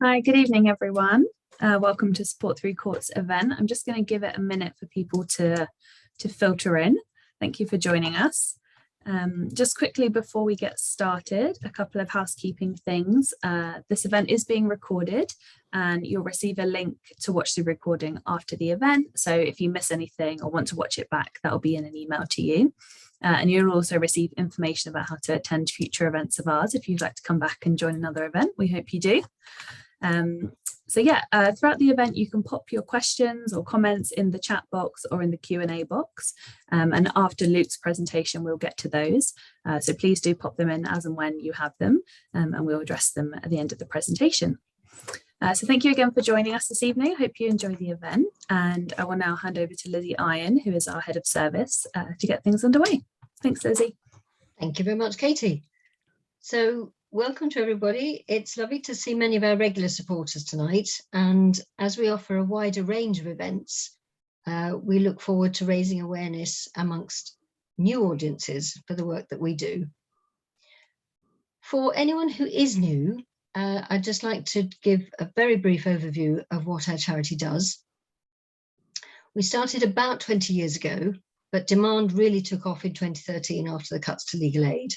Hi, good evening, everyone. Welcome to Support Three Courts event. I'm just going to give it a minute for people to filter in. Thank you for joining us. Just quickly before we get started, a couple of housekeeping things. This event is being recorded and you'll receive a link to watch the recording after the event. So if you miss anything or want to watch it back, that'll be in an email to you. And you'll also receive information about how to attend future events of ours. If you'd like to come back and join another event, we hope you do. Throughout the event, you can pop your questions or comments in the chat box or in the Q&A box. And after Luke's presentation, we'll get to those. So please do pop them in as and when you have them, and we'll address them at the end of the presentation. So thank you again for joining us this evening. I hope you enjoy the event. And I will now hand over to Lizzie Iron, who is our head of service, to get things underway. Thanks, Lizzie. Thank you very much, Katie. So welcome to everybody. It's lovely to see many of our regular supporters tonight. And as we offer a wider range of events, we look forward to raising awareness amongst new audiences for the work that we do. For anyone who is new, I'd just like to give a very brief overview of what our charity does. We started about 20 years ago, but demand really took off in 2013 after the cuts to legal aid.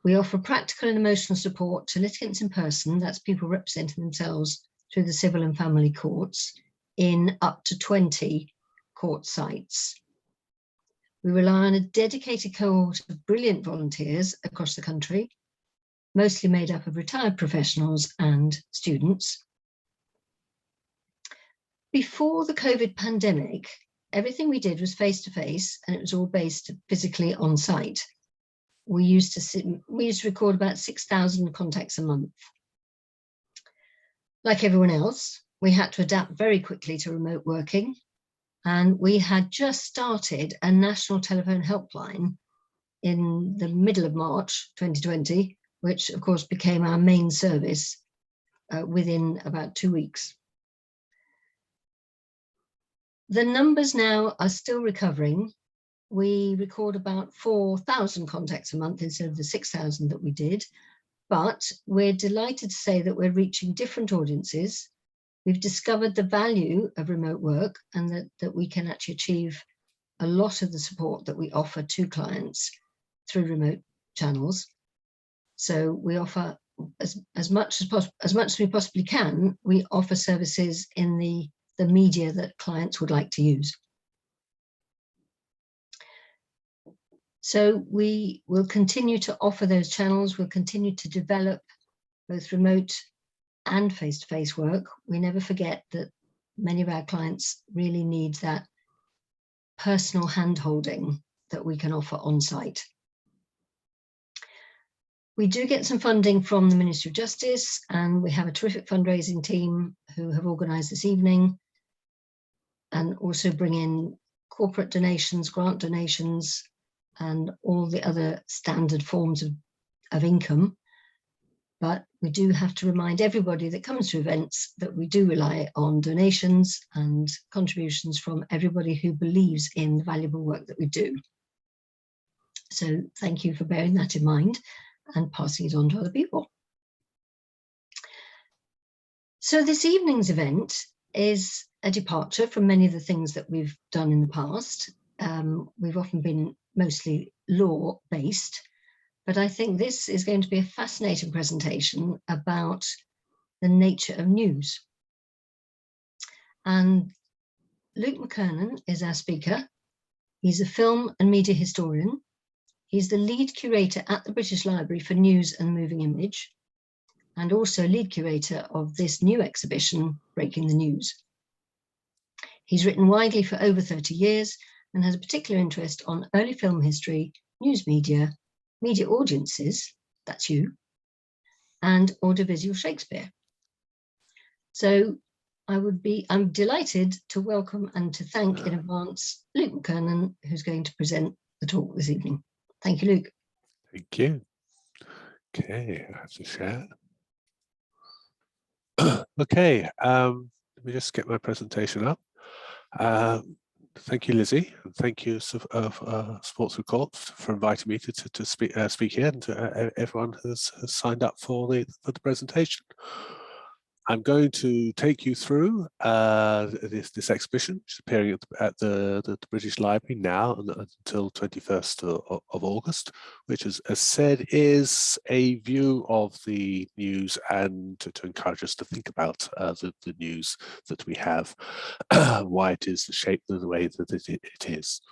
We offer practical and emotional support to litigants in person, that's people representing themselves through the civil and family courts, in up to 20 court sites. We rely on a dedicated cohort of brilliant volunteers across the country, mostly made up of retired professionals and students. Before the COVID pandemic, everything we did was face-to-face, and it was all based physically on site. We used to record about 6,000 contacts a month. Like everyone else, we had to adapt very quickly to remote working, and we had just started a national telephone helpline in the middle of March 2020, which of course became our main service within about 2 weeks. The numbers now are still recovering. We record about 4,000 contacts a month instead of the 6,000 that we did, but we're delighted to say that we're reaching different audiences. We've discovered the value of remote work and that we can actually achieve a lot of the support that we offer to clients through remote channels. So we offer as much as we possibly can, we offer services in the media that clients would like to use. So we will continue to offer those channels. We'll continue to develop both remote and face-to-face work. We never forget that many of our clients really need that personal hand-holding that we can offer on site. We do get some funding from the Ministry of Justice, and we have a terrific fundraising team who have organised this evening, and also bring in corporate donations, grant donations, and all the other standard forms of income. But we do have to remind everybody that comes to events that we do rely on donations and contributions from everybody who believes in the valuable work that we do. So thank you for bearing that in mind and passing it on to other people. So this evening's event is a departure from many of the things that we've done in the past. We've often been mostly law-based, but I think this is going to be a fascinating presentation about the nature of news. And Luke McKernan is our speaker. He's a film and media historian. He's the lead curator at the British Library for News and Moving Image, and also lead curator of this new exhibition, Breaking the News. He's written widely for over 30 years and has a particular interest on early film history, news media, media audiences, that's you, and audiovisual Shakespeare. So I'm delighted to welcome and to thank in advance Luke McKernan, who's going to present the talk this evening. Thank you, Luke. Thank you. Okay, I have to share. Okay, let me just get my presentation up. Thank you, Lizzie, and thank you, Sports Through Courts, for inviting me to speak here, and to everyone who's signed up for the presentation. I'm going to take you through this exhibition, which is appearing at the British Library now until 21st of August, which, as said, is a view of the news and to encourage us to think about the news that we have, why it is the shape of the way that it is.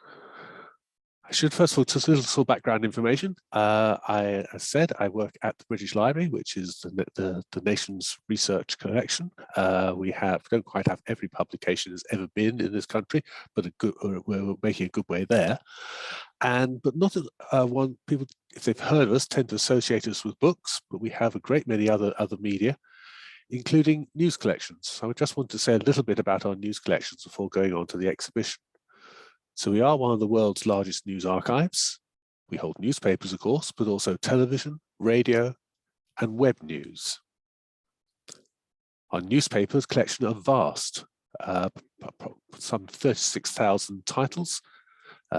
I should first of all, just a little background information. As said, I work at the British Library, which is the nation's research collection. We don't quite have every publication that's ever been in this country, but we're making a good way there. But not one people, if they've heard of us, tend to associate us with books, but we have a great many other media, including news collections. So I just want to say a little bit about our news collections before going on to the exhibition. So we are one of the world's largest news archives. We hold newspapers, of course, but also television, radio, and web news. Our newspapers collection are vast, some 36,000 titles.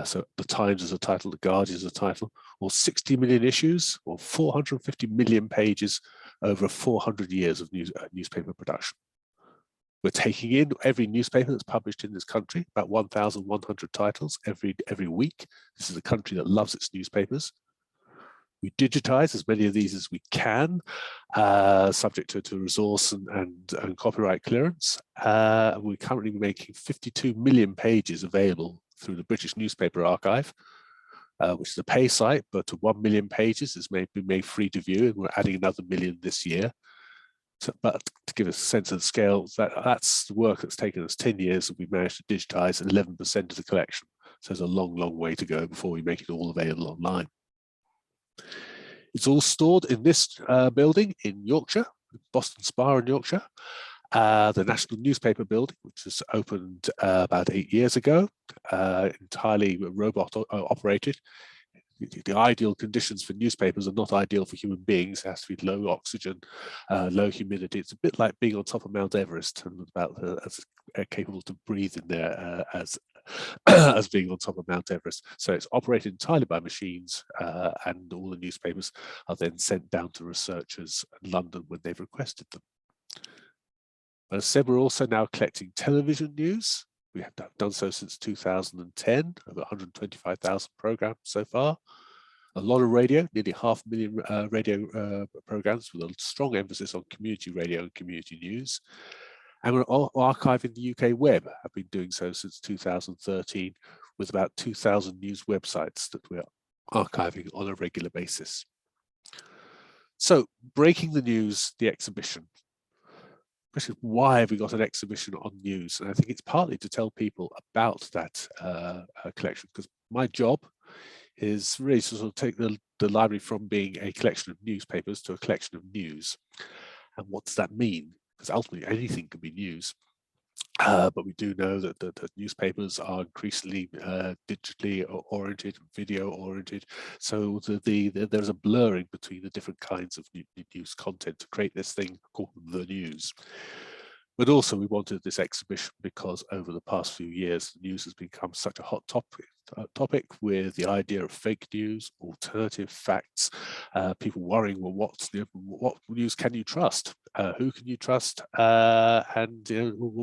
So the Times is a title, the Guardian is a title, or 60 million issues, or 450 million pages over 400 years of newspaper production. We're taking in every newspaper that's published in this country, about 1,100 titles every week. This is a country that loves its newspapers. We digitize as many of these as we can, subject to resource and copyright clearance. We're currently making 52 million pages available through the British Newspaper Archive, which is a pay site, but 1 million pages has been made free to view, and we're adding another million this year. So, but to give us a sense of the scale, that's the work that's taken us 10 years, and we've managed to digitize 11% of the collection. So there's a long, long way to go before we make it all available online. It's all stored in this building in Yorkshire, Boston Spa in Yorkshire, the National Newspaper Building, which was opened about 8 years ago, entirely robot operated. The ideal conditions for newspapers are not ideal for human beings. It has to be low oxygen, low humidity. It's a bit like being on top of Mount Everest, and about as capable to breathe in there as as being on top of Mount Everest. So it's operated entirely by machines, and all the newspapers are then sent down to researchers in London when they've requested them. As I said, we're also now collecting television news. We have done so since 2010, over 125,000 programs so far. A lot of radio, nearly 500,000 radio programs with a strong emphasis on community radio and community news. And we're archiving the UK web. I've been doing so since 2013 with about 2,000 news websites that we're archiving on a regular basis. So, breaking the news, the exhibition. Why have we got an exhibition on news? And I think it's partly to tell people about that collection, because my job is really to sort of take the library from being a collection of newspapers to a collection of news. And what does that mean? Because ultimately anything can be news. But we do know that the newspapers are increasingly digitally oriented, video oriented. So there's a blurring between the different kinds of news content to create this thing called the news. But also we wanted this exhibition because over the past few years, the news has become such a hot topic with the idea of fake news, alternative facts, people worrying, well, what news can you trust? Who can you trust? And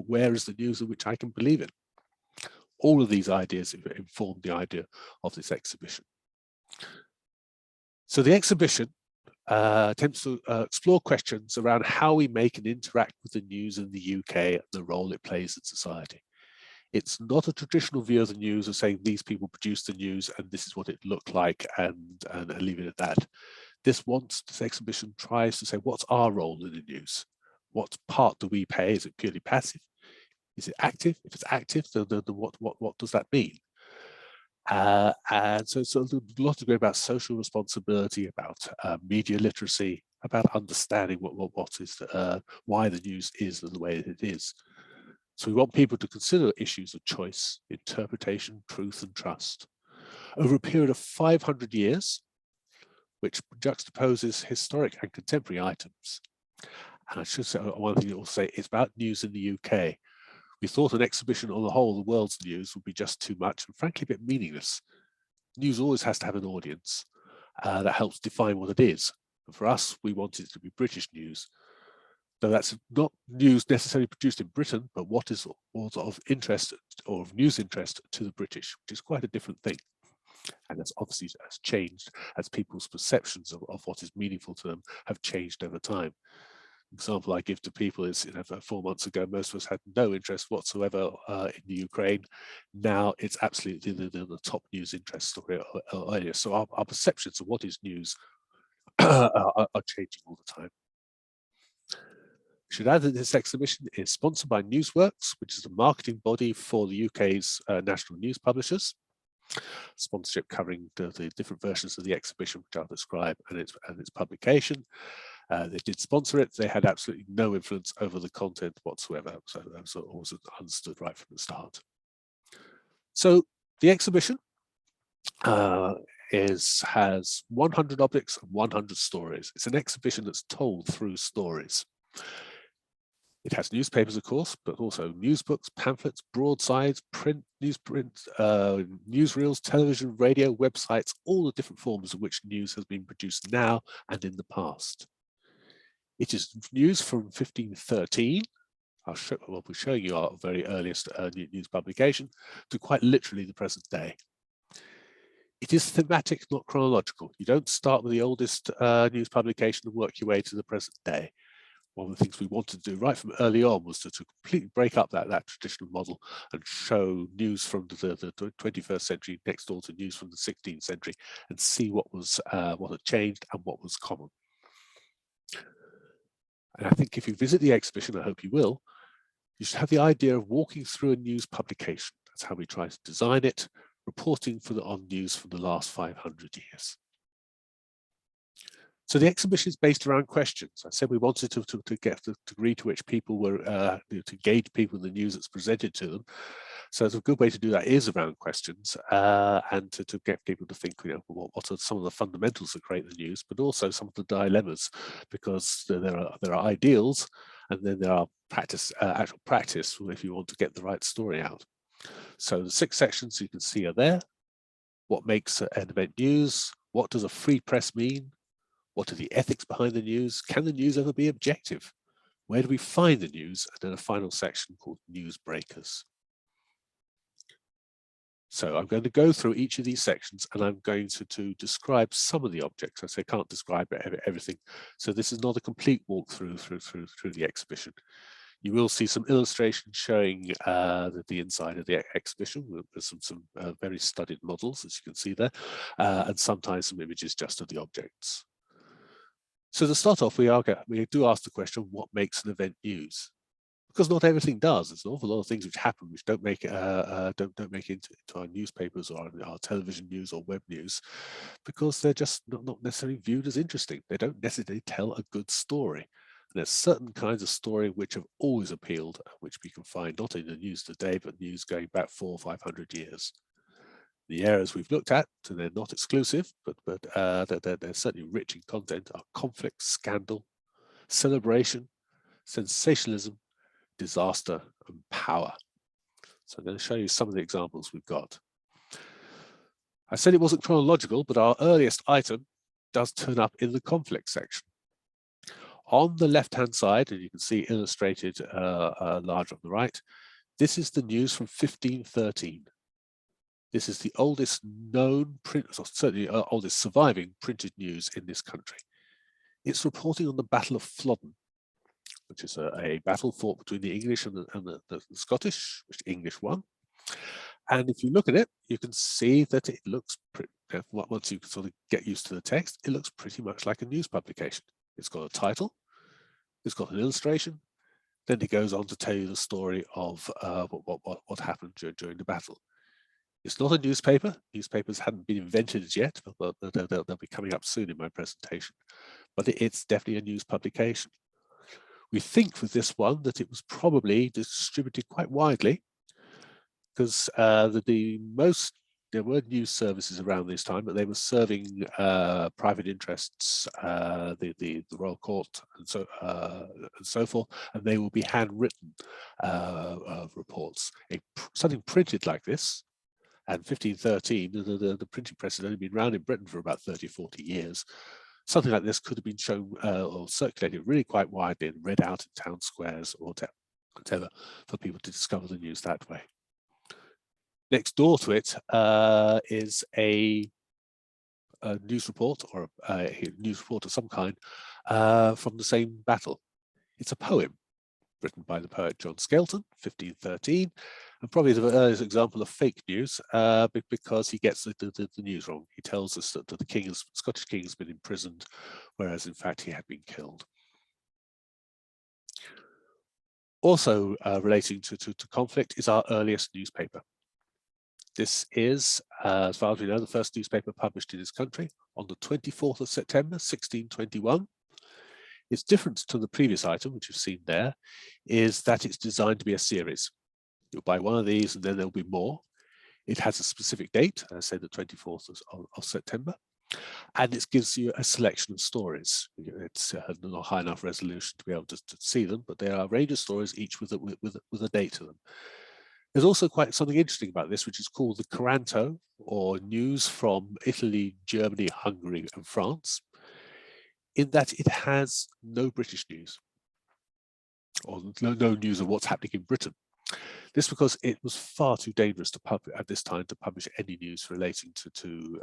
where is the news in which I can believe in? All of these ideas informed the idea of this exhibition. So the exhibition attempts to explore questions around how we make and interact with the news in the UK and the role it plays in society. It's not a traditional view of the news of saying these people produce the news and this is what it looked like and leave it at that. This exhibition tries to say, what's our role in the news? What part do we play? Is it purely passive? Is it active? If it's active, then what does that mean? And so it's a lot to go about social responsibility, about media literacy, about understanding what is why the news is the way it is. So we want people to consider issues of choice, interpretation, truth, and trust over a period of 500 years, which juxtaposes historic and contemporary items. And I should say one thing to say is about news in the UK. We thought an exhibition on the whole of the world's news would be just too much and frankly a bit meaningless. News always has to have an audience that helps define what it is. And for us, we wanted it to be British news. So that's not news necessarily produced in Britain, but what is of interest or of news interest to the British, which is quite a different thing. And that's obviously has changed as people's perceptions of what is meaningful to them have changed over time. The example I give to people is, 4 months ago, most of us had no interest whatsoever in the Ukraine. Now it's absolutely the top news interest story area. So our perceptions of what is news are changing all the time. Should add that this exhibition is sponsored by Newsworks, which is the marketing body for the UK's national news publishers. Sponsorship covering the different versions of the exhibition, which I'll describe, and its publication. They did sponsor it. They had absolutely no influence over the content whatsoever. So that was always understood right from the start. So the exhibition has 100 objects and 100 stories. It's an exhibition that's told through stories. It has newspapers, of course, but also news books, pamphlets, broadsides, newsreels, television, radio, websites, all the different forms in which news has been produced now and in the past. It is news from 1513. We'll be showing you our very earliest news publication to quite literally the present day. It is thematic, not chronological. You don't start with the oldest news publication and work your way to the present day. One of the things we wanted to do right from early on was to completely break up that traditional model and show news from the 21st century next door to news from the 16th century and see what had changed and what was common. And I think if you visit the exhibition, I hope you will, you should have the idea of walking through a news publication. That's how we try to design it, reporting on news from the last 500 years. So the exhibition is based around questions. I said we wanted to get the degree to which people were, to engage people in the news that's presented to them. So a good way to do that is around questions and to get people to think, what are some of the fundamentals that create the news, but also some of the dilemmas, because there are ideals and then there are actual practice if you want to get the right story out. So the 6 sections you can see are there. What makes an event news? What does a free press mean? What are the ethics behind the news? Can the news ever be objective? Where do we find the news? And then a final section called News Breakers. So I'm going to go through each of these sections and I'm going to describe some of the objects. I say I can't describe everything. So this is not a complete walkthrough through the exhibition. You will see some illustrations showing the inside of the exhibition with some very studied models, as you can see there, and sometimes some images just of the objects. So to start off, we do ask the question, what makes an event news? Because not everything does. There's an awful lot of things which happen which don't make it into our newspapers or our television news or web news, because they're just not necessarily viewed as interesting. They don't necessarily tell a good story. And there's certain kinds of story which have always appealed, which we can find not in the news today, but news going back 400 or 500 years. The areas we've looked at, so they're not exclusive, but they're certainly rich in content, are conflict, scandal, celebration, sensationalism, disaster, and power. So I'm going to show you some of the examples we've got. I said it wasn't chronological, but our earliest item does turn up in the conflict section. On the left-hand side, and you can see illustrated large on the right, this is the news from 1513. This is the oldest known certainly oldest surviving printed news in this country. It's reporting on the Battle of Flodden, which is a battle fought between the English and the Scottish, which English won. And if you look at it, you can see that it looks, once you sort of get used to the text, it looks pretty much like a news publication. It's got a title, it's got an illustration, then it goes on to tell you the story of what happened during the battle. It's not a newspaper. Newspapers hadn't been invented as yet, but they'll be coming up soon in my presentation. But it's definitely a news publication. We think with this one that it was probably distributed quite widely, because there were news services around this time, but they were serving private interests, the royal court, and so forth, and they will be handwritten reports. Something printed like this. And 1513, the printing press had only been around in Britain for about 30, 40 years. Something like this could have been shown or circulated really quite widely and read out in town squares or whatever for people to discover the news that way. Next door to it is a news report, or a news report of some kind from the same battle. It's a poem written by the poet John Skelton, 1513, and probably the earliest example of fake news because he gets the news wrong. He tells us that the Scottish king has been imprisoned, whereas in fact he had been killed. Also relating to conflict is our earliest newspaper. This is, as far as we know, the first newspaper published in this country on the 24th of September, 1621. Its difference to the previous item, which you've seen there, is that it's designed to be a series. You'll buy one of these and then there'll be more. It has a specific date, say the 24th of September, and it gives you a selection of stories. It's not high enough resolution to be able to see them, but there are a range of stories, each with a date to them. There's also quite something interesting about this, which is called the Coranto, or news from Italy, Germany, Hungary, and France, in that it has no British news, or no news of what's happening in Britain. This because it was far too dangerous at this time to publish any news relating to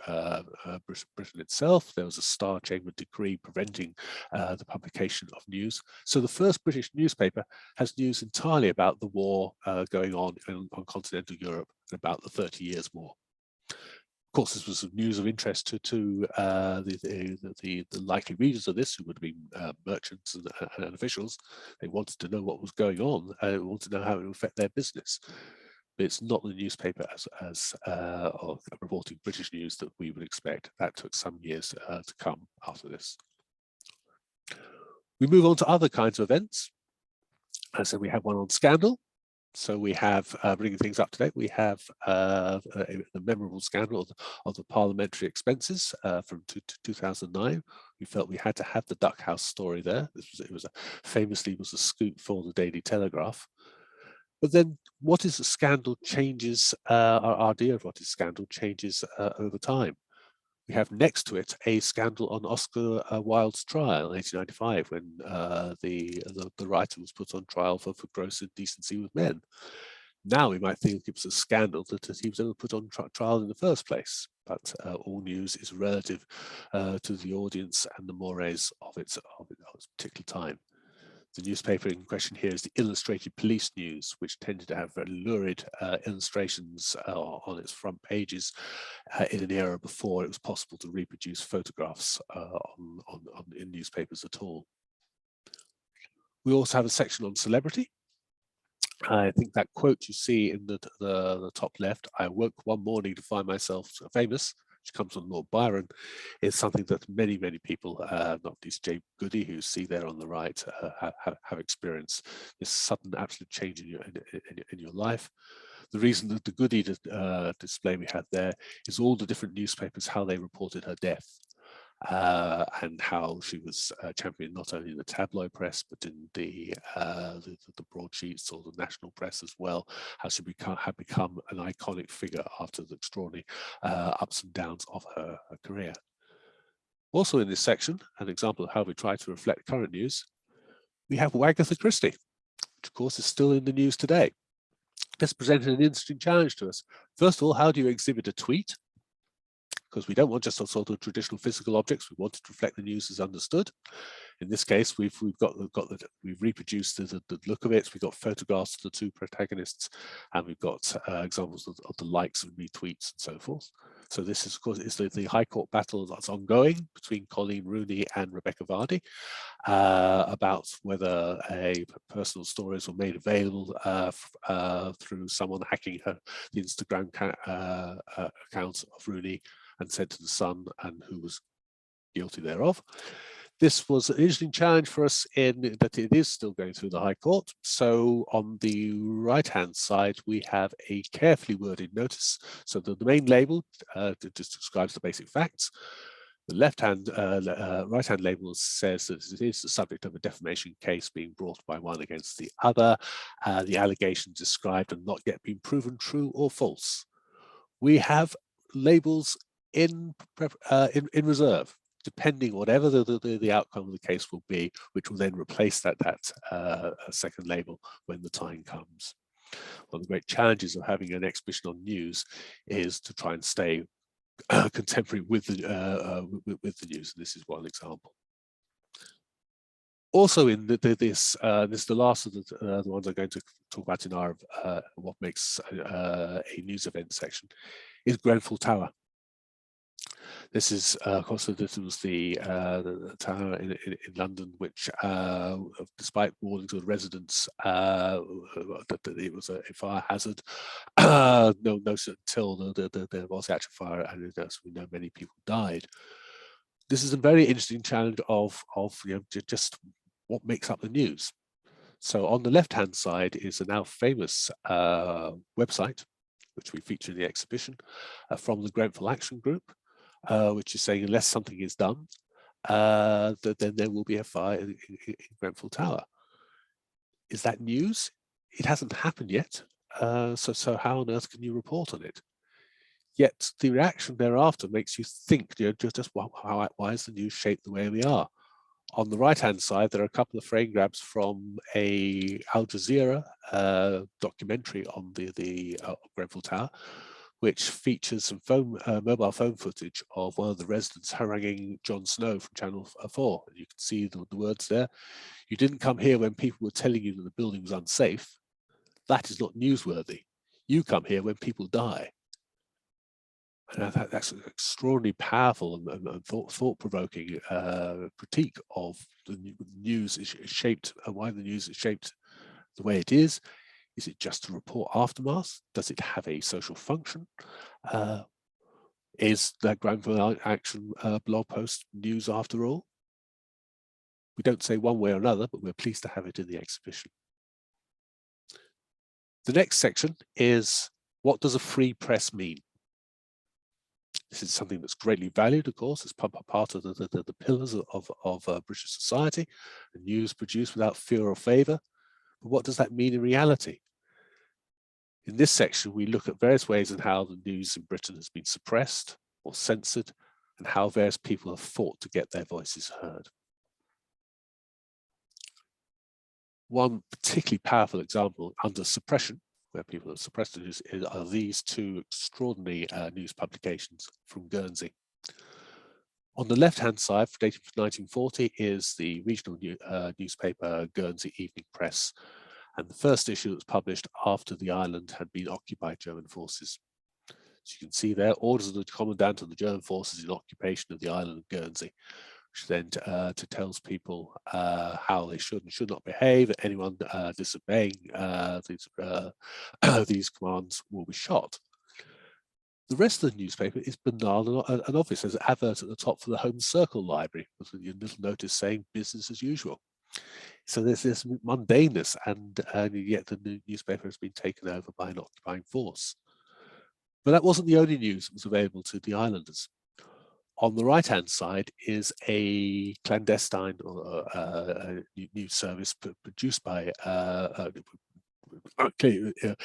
Britain itself. There was a Star Chamber decree preventing the publication of news. So the first British newspaper has news entirely about the war going on continental Europe and about the 30 Years' War. Of course, this was news of interest to the likely readers of this, who would have been merchants and officials. They wanted to know what was going on. They wanted to know how it would affect their business. But it's not the newspaper as reporting British news that we would expect. That took some years to come after this. We move on to other kinds of events. So we have one on scandal. So we have, bringing things up to date, we have the memorable scandal of the parliamentary expenses from 2009. We felt we had to have the Duck House story there. Famously was a scoop for the Daily Telegraph. But then what is a scandal changes, our idea of what is scandal changes over time. We have next to it a scandal on Oscar Wilde's trial in 1895, when the writer was put on trial for gross indecency with men. Now we might think it was a scandal that he was ever put on trial in the first place, but all news is relative to the audience and the mores of its particular time. The newspaper in question here is the Illustrated Police News, which tended to have very lurid illustrations on its front pages in an era before it was possible to reproduce photographs in newspapers at all. We also have a section on celebrity. I think that quote you see in the top left, "I woke one morning to find myself famous," which comes from Lord Byron, is something that many people, not least Jane Goody, who you see there on the right, have experienced this sudden absolute change in your life. The reason that the Goody display we had there is all the different newspapers, how they reported her death. And how she was championed not only in the tabloid press, but in the broadsheets or the national press as well, how she had become an iconic figure after the extraordinary ups and downs of her career. Also in this section, an example of how we try to reflect current news, we have Wagatha Christie, which of course is still in the news today. This presented an interesting challenge to us. First of all, how do you exhibit a tweet? Because we don't want just a sort of traditional physical objects. We want to reflect the news as understood. In this case, we've reproduced the look of it. We've got photographs of the two protagonists, and we've got examples of the likes and retweets and so forth. So this is, of course, is the High Court battle that's ongoing between Colleen Rooney and Rebecca Vardy about whether personal stories were made available through someone hacking the Instagram account of Rooney and sent to the Sun, and who was guilty thereof. This was an interesting challenge for us in that it is still going through the High Court. So on the right-hand side, we have a carefully worded notice. So the main label just describes the basic facts. The right-hand label says that it is the subject of a defamation case being brought by one against the other. The allegations described and not yet been proven true or false. We have labels in reserve. depending whatever the outcome of the case will be, which will then replace that second label when the time comes. One of the great challenges of having an exhibition on news is to try and stay contemporary with the news. And this is one example. Also, in this is the last of the ones I'm going to talk about in our what makes a news event section, is Grenfell Tower. This is, of course, this was the tower in London, which, despite warning to the residents that it was a fire hazard, no until there was actual fire, and as we know, many people died. This is a very interesting challenge of just what makes up the news. So on the left-hand side is a now famous website, which we feature in the exhibition, from the Grenfell Action Group, which is saying unless something is done, then there will be a fire in Grenfell Tower. Is that news? It hasn't happened yet, so how on earth can you report on it? Yet the reaction thereafter makes you think, just why is the news shaped the way we are? On the right-hand side, there are a couple of frame grabs from a Al Jazeera documentary on the Grenfell Tower, which features some mobile phone footage of one of the residents haranguing Jon Snow from Channel 4. You can see the words there. You didn't come here when people were telling you that the building was unsafe. That is not newsworthy. You come here when people die. And that's an extraordinarily powerful and thought-provoking critique of the news is shaped, and why the news is shaped the way it is. Is it just to report aftermath? Does it have a social function? Is that Grenfell Action blog post news after all? We don't say one way or another, but we're pleased to have it in the exhibition. The next section is, what does a free press mean? This is something that's greatly valued, of course, as part of the pillars of British society, and news produced without fear or favour. But what does that mean in reality? In this section, we look at various ways in how the news in Britain has been suppressed or censored, and how various people have fought to get their voices heard. One particularly powerful example under suppression, where people have suppressed the news, are these two extraordinary news publications from Guernsey. On the left-hand side, dated from 1940, is the regional newspaper Guernsey Evening Press, and the first issue was published after the island had been occupied by German forces. As you can see there, orders of the commandant of the German forces in occupation of the island of Guernsey, which then tells people how they should and should not behave. Anyone disobeying these commands will be shot. The rest of the newspaper is banal and obvious. There's an advert at the top for the Home Circle Library with a little notice saying business as usual. So there's this mundaneness, and yet the newspaper has been taken over by an occupying force. But that wasn't the only news that was available to the islanders. On the right-hand side is a clandestine news service produced by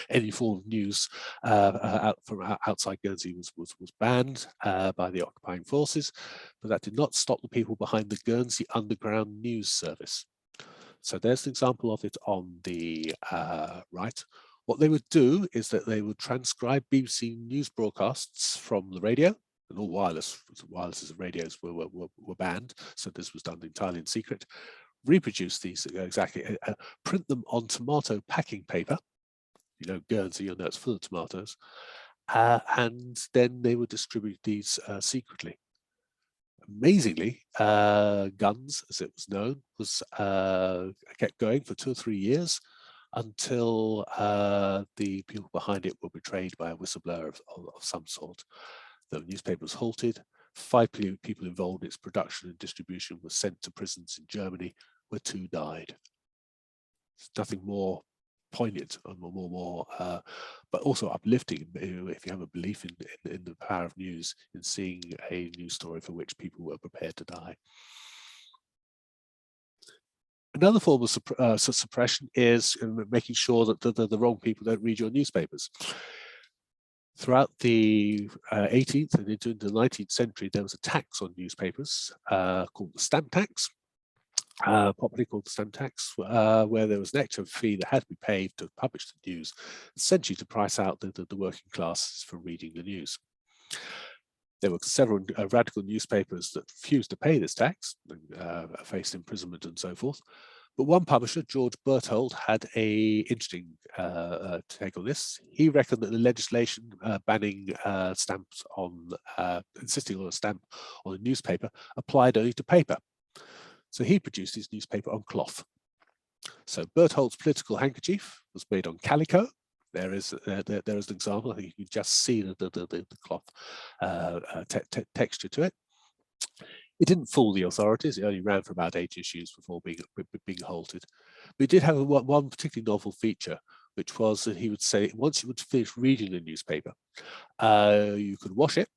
any form of news from outside Guernsey was banned by the occupying forces, but that did not stop the people behind the Guernsey Underground News Service. So there's an example of it on the right. What they would do is that they would transcribe BBC news broadcasts from the radio, and all wireless and radios were banned, so this was done entirely in secret. Reproduce these exactly, print them on tomato packing paper. You know, Guernsey, you'll know it's full of tomatoes, and then they would distribute these secretly. Amazingly, Guns, as it was known, was kept going for 2 or 3 years until the people behind it were betrayed by a whistleblower of some sort. The newspaper was halted. 5 people involved in its production and distribution were sent to prisons in Germany, where 2 died. It's nothing more poignant and but also uplifting if you have a belief in the power of news, in seeing a news story for which people were prepared to die. Another form of suppression is making sure that the wrong people don't read your newspapers. Throughout the 18th and into the 19th century, there was a tax on newspapers called the stamp tax, popularly called the stamp tax, where there was an extra fee that had to be paid to publish the news, essentially to price out the working classes from reading the news. There were several radical newspapers that refused to pay this tax, faced imprisonment and so forth. But one publisher, George Berthold, had a interesting take on this. He reckoned that the legislation banning stamps on, insisting on a stamp on a newspaper applied only to paper. So he produced his newspaper on cloth. So Berthold's political handkerchief was made on calico. There is an example. I think you can just see the cloth texture to it. It didn't fool the authorities. It only ran for about 8 issues before being halted. But it did have one particularly novel feature, which was that he would say once you would finish reading the newspaper, you could wash it,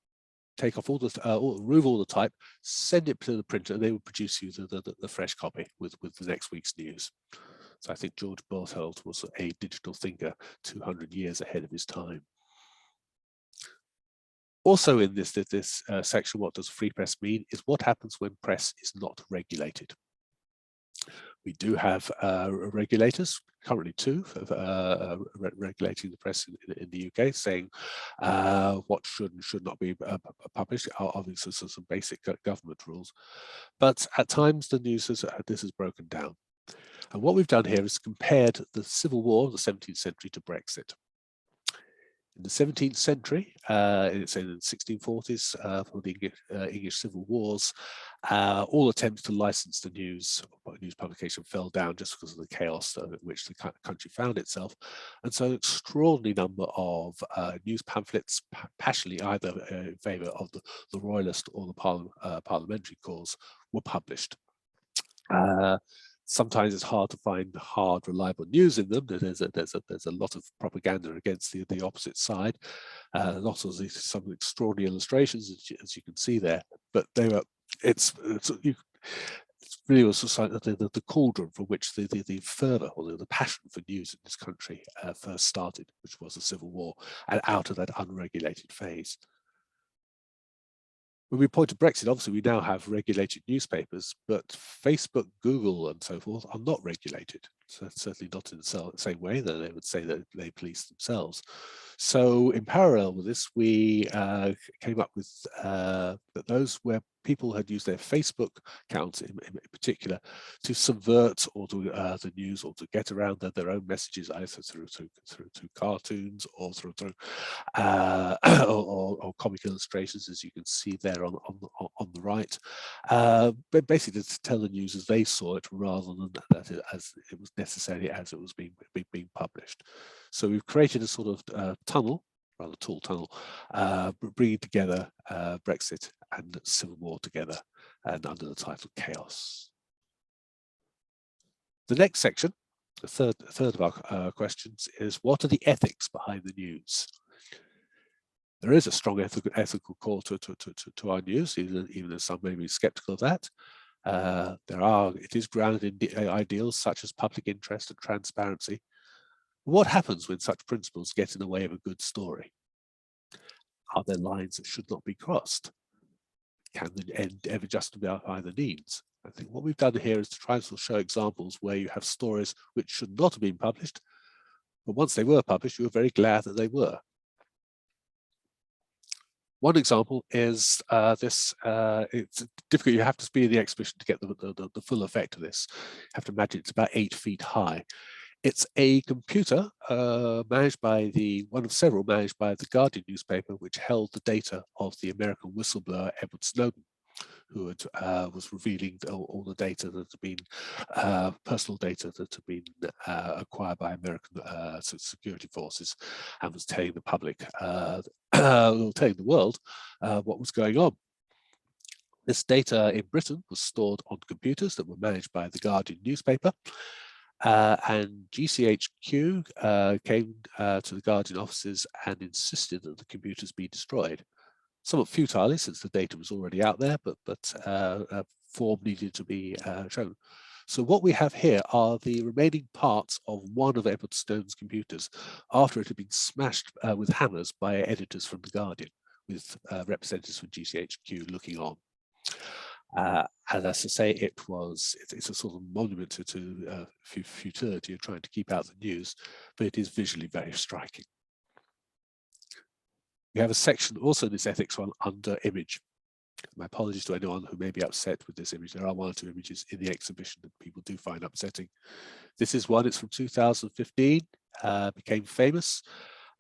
take off remove all the type, send it to the printer, and they would produce you the fresh copy with the next week's news. So I think George Berthold was a digital thinker 200 years ahead of his time. Also in this section, what does free press mean, is what happens when press is not regulated. We do have regulators, currently 2, regulating the press in the UK, saying what should and should not be published. Obviously, some basic government rules. But at times, this is broken down. And what we've done here is compared the Civil War of the 17th century to Brexit. In the 17th century, it's in the 1640s, for the English Civil Wars, all attempts to license the news publication fell down just because of the chaos in which the country found itself. And so an extraordinary number of news pamphlets, passionately either in favour of the royalist or the parliamentary cause, were published. Sometimes it's hard to find hard, reliable news in them. There's a lot of propaganda against the opposite side. Lots of some extraordinary illustrations, as you can see there. But they were it's really was the cauldron from which the fervour or the passion for news in this country first started, which was the Civil War, and out of that unregulated phase. When we point to Brexit, obviously we now have regulated newspapers, but Facebook, Google, and so forth are not regulated. So certainly not in the same way that they would say that they police themselves. So in parallel with this, we came up with those where people had used their Facebook accounts in particular to subvert or to the news or to get around their own messages, either through cartoons or through or comic illustrations, as you can see there on the right, but basically to tell the news as they saw it rather than as it was necessarily as it was being published. So we've created a sort of tunnel, rather tall tunnel, bringing together Brexit and Civil War together, and under the title Chaos. The next section, the third of our questions, is what are the ethics behind the news? There is a strong ethical core to our news, even though some may be skeptical of that. It is grounded in ideals such as public interest and transparency. What happens when such principles get in the way of a good story? Are there lines that should not be crossed? Can the end ever justify the means? I think what we've done here is to try to show examples where you have stories which should not have been published, but once they were published, you were very glad that they were. One example is this. It's difficult. You have to be in the exhibition to get the full effect of this. You have to imagine it's about 8 feet high. It's a computer managed by one of several managed by the Guardian newspaper, which held the data of the American whistleblower Edward Snowden, who was revealing all the data that had been personal data that had been acquired by American security forces, and was telling the public, telling the world what was going on. This data in Britain was stored on computers that were managed by the Guardian newspaper. And GCHQ came to the Guardian offices and insisted that the computers be destroyed. Somewhat futilely, since the data was already out there, but form needed to be shown. So what we have here are the remaining parts of one of Edward Snowden's computers after it had been smashed with hammers by editors from The Guardian, with representatives from GCHQ looking on. And as I say, it's a sort of monument to futility of trying to keep out the news, but it is visually very striking. We have a section also in this ethics one under image. My apologies to anyone who may be upset with this image. There are 1 or 2 images in the exhibition that people do find upsetting. This is one, it's from 2015, became famous.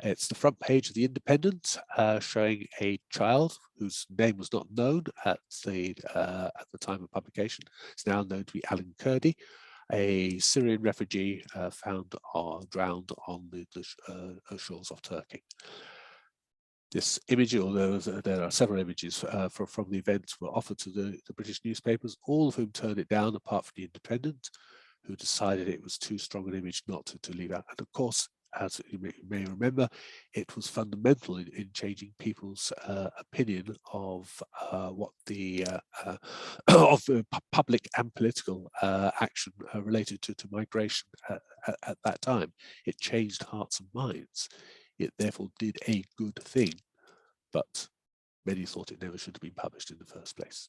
It's the front page of The Independent, showing a child whose name was not known at the time of publication. It's now known to be Alan Kurdi, a Syrian refugee found drowned on the shores of Turkey. This image, although there are several images from the event, were offered to the British newspapers, all of whom turned it down, apart from The Independent, who decided it was too strong an image not to leave out. And of course, as you may remember, it was fundamental in changing people's opinion of what the of public and political action related to migration at that time. It changed hearts and minds. It therefore did a good thing, but many thought it never should have been published in the first place.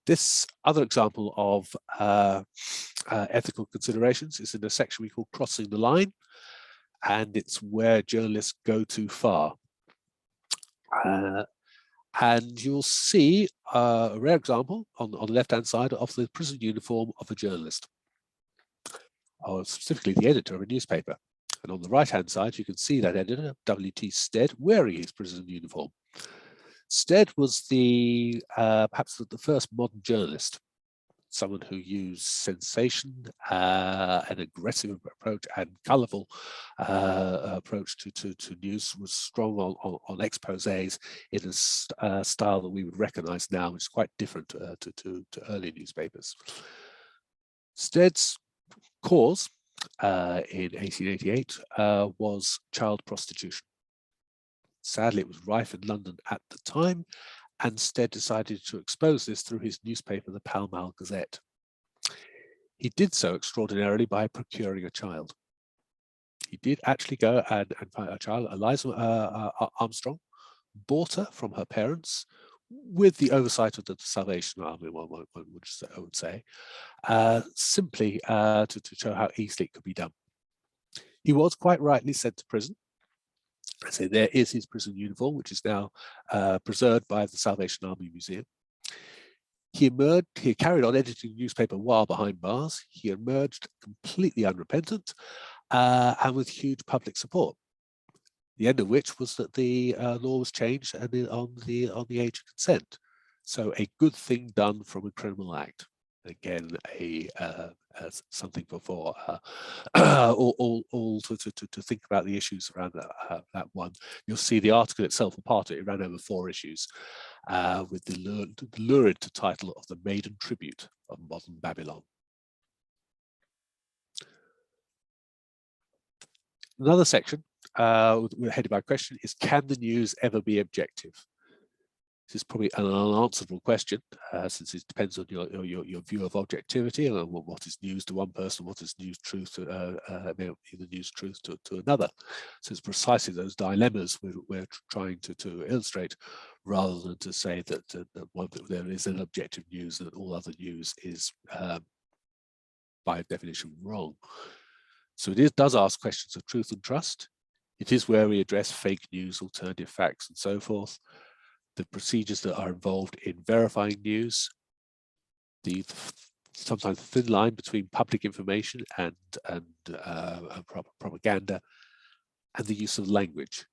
This other example of ethical considerations is in a section we call Crossing the Line, and it's where journalists go too far. And you'll see a rare example on the left-hand side of the prison uniform of a journalist, or specifically the editor of a newspaper. And on the right-hand side, you can see that editor, W.T. Stead, wearing his prison uniform. Stead was perhaps the first modern journalist, someone who used sensation, an aggressive approach, and colourful approach to news, was strong on exposés in a style that we would recognise now, which is quite different to early newspapers. Stead's cause in 1888 was child prostitution. Sadly, it was rife in London at the time, and Stead decided to expose this through his newspaper, the Pall Mall Gazette. He did so extraordinarily by procuring a child. He did actually go and find a child, Eliza Armstrong, bought her from her parents with the oversight of the Salvation Army, one would say, simply to show how easily it could be done. He was quite rightly sent to prison. So there is his prison uniform, which is now preserved by the Salvation Army Museum. He carried on editing the newspaper while behind bars. He emerged completely unrepentant and with huge public support. The end of which was that the law was changed on the age of consent. So a good thing done from a criminal act. Again, something for all to think about the issues around that one. You'll see the article itself, a part of it ran over 4 issues, with the lurid title of The Maiden Tribute of Modern Babylon. Another section headed by question is, can the news ever be objective? This is probably an unanswerable question, since it depends on your view of objectivity and what is news to one person, what is news truth to the news truth to another. So it's precisely those dilemmas we're trying to illustrate, rather than to say that there is an objective news and all other news is by definition wrong. So it does ask questions of truth and trust. It is where we address fake news, alternative facts, and so forth. The procedures that are involved in verifying news, the sometimes thin line between public information and propaganda, and the use of language,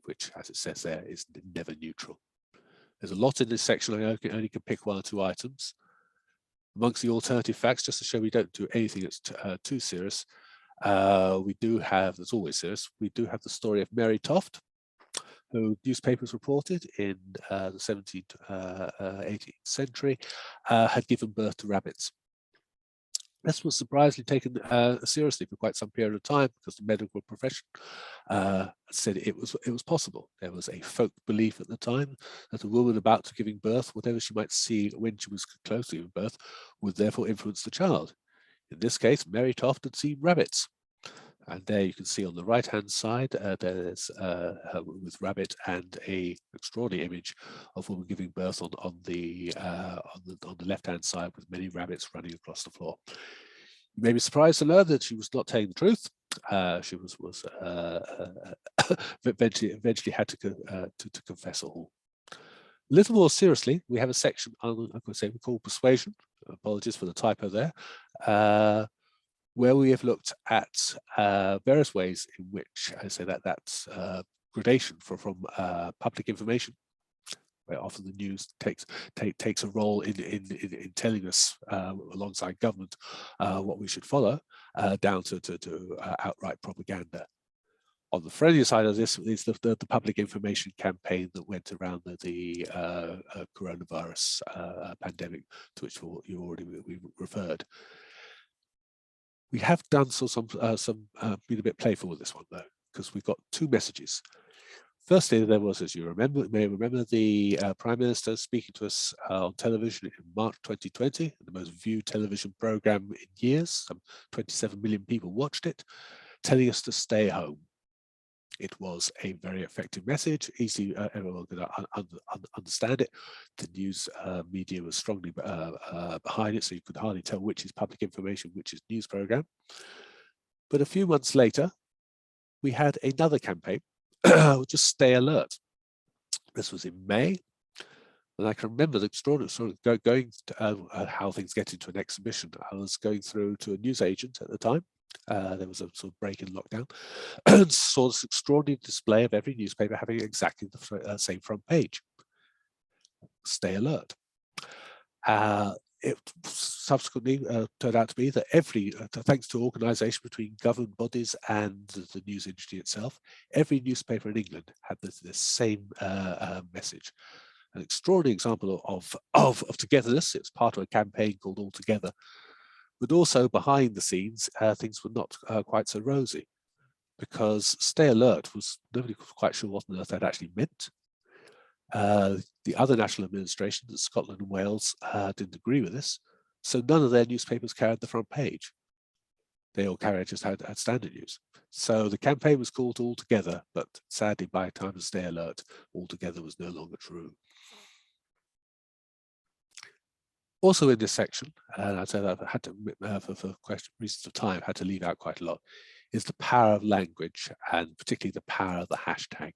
which, as it says there, is never neutral. There's a lot in this section. I only can pick 1 or 2 items. Amongst the alternative facts, just to show we don't do anything that's too serious, we do have, that's always serious, we do have the story of Mary Toft, who newspapers reported in the 17th, 18th century, had given birth to rabbits. This was surprisingly taken seriously for quite some period of time, because the medical profession said it was possible. There was a folk belief at the time that a woman about to giving birth, whatever she might see when she was close to giving birth, would therefore influence the child. In this case, Mary Toft had seen rabbits. And there you can see on the right-hand side, there's her with rabbit and a extraordinary image of woman giving birth on the left-hand side, with many rabbits running across the floor. You may be surprised to learn that she was not telling the truth. She was eventually had to confess all. A little more seriously, we have a section I'm going to say we call persuasion. Apologies for the typo there. Where we have looked at various ways in which I say that's gradation from public information, where often the news takes a role in telling us alongside government what we should follow, down to outright propaganda. On the friendly side of this is the public information campaign that went around the coronavirus pandemic, to which we already referred. We have done been a bit playful with this one though, because we've got two messages. Firstly, there was, as you may remember, the Prime Minister speaking to us on television in March 2020, the most viewed television program in years. Some 27 million people watched it, telling us to stay home. It was a very effective message, easy, everyone could understand it. The news media was strongly behind it, so you could hardly tell which is public information, which is news program. But a few months later, we had another campaign, just stay alert. This was in May. And I can remember the extraordinary sort of going to how things get into an exhibition. I was going through to a newsagent at the time. There was a sort of break in lockdown, and saw this extraordinary display of every newspaper having exactly the same front page. Stay alert. It subsequently turned out to be that thanks to organisation between government bodies and the news industry itself, every newspaper in England had the same message. An extraordinary example of togetherness. It's part of a campaign called All Together. But also behind the scenes, things were not quite so rosy, because stay alert nobody was quite sure what on earth that actually meant. The other national administrations, Scotland and Wales, didn't agree with this, so none of their newspapers carried the front page. They all just had standard news. So the campaign was called All Together, but sadly, by the time of Stay Alert, All Together was no longer true. Also in this section, and I'd say that I had to, for reasons of time, had to leave out quite a lot, is the power of language, and particularly the power of the hashtag.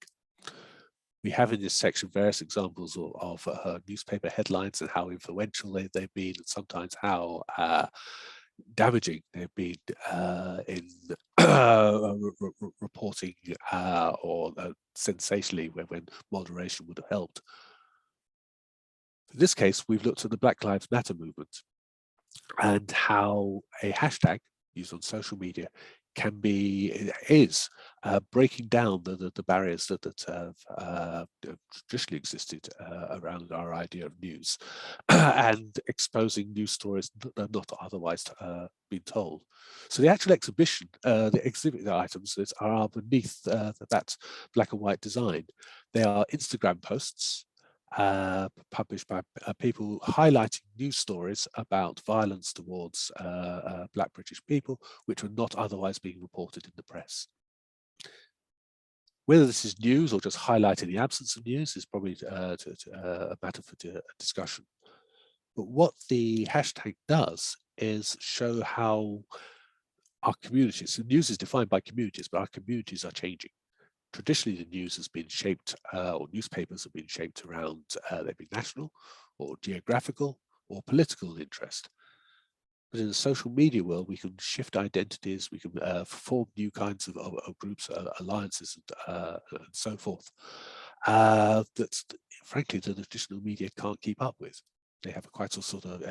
We have in this section various examples of newspaper headlines and how influential they've been, and sometimes how damaging they've been in reporting or sensationally when moderation would have helped. In this case, we've looked at the Black Lives Matter movement and how a hashtag used on social media is breaking down the barriers that have traditionally existed around our idea of news and exposing news stories that are not otherwise been told. So the actual exhibition, the exhibit items are beneath that black and white design. They are Instagram posts published by people highlighting news stories about violence towards Black British people, which were not otherwise being reported in the press. Whether this is news or just highlighting the absence of news is probably a matter for discussion. But what the hashtag does is show how our communities, so news is defined by communities, but our communities are changing. Traditionally, the news has been shaped, or newspapers have been shaped around, they've been national or geographical or political interest. But in the social media world, we can shift identities, we can form new kinds of groups, alliances, and so forth, that frankly the traditional media can't keep up with. They have quite sort of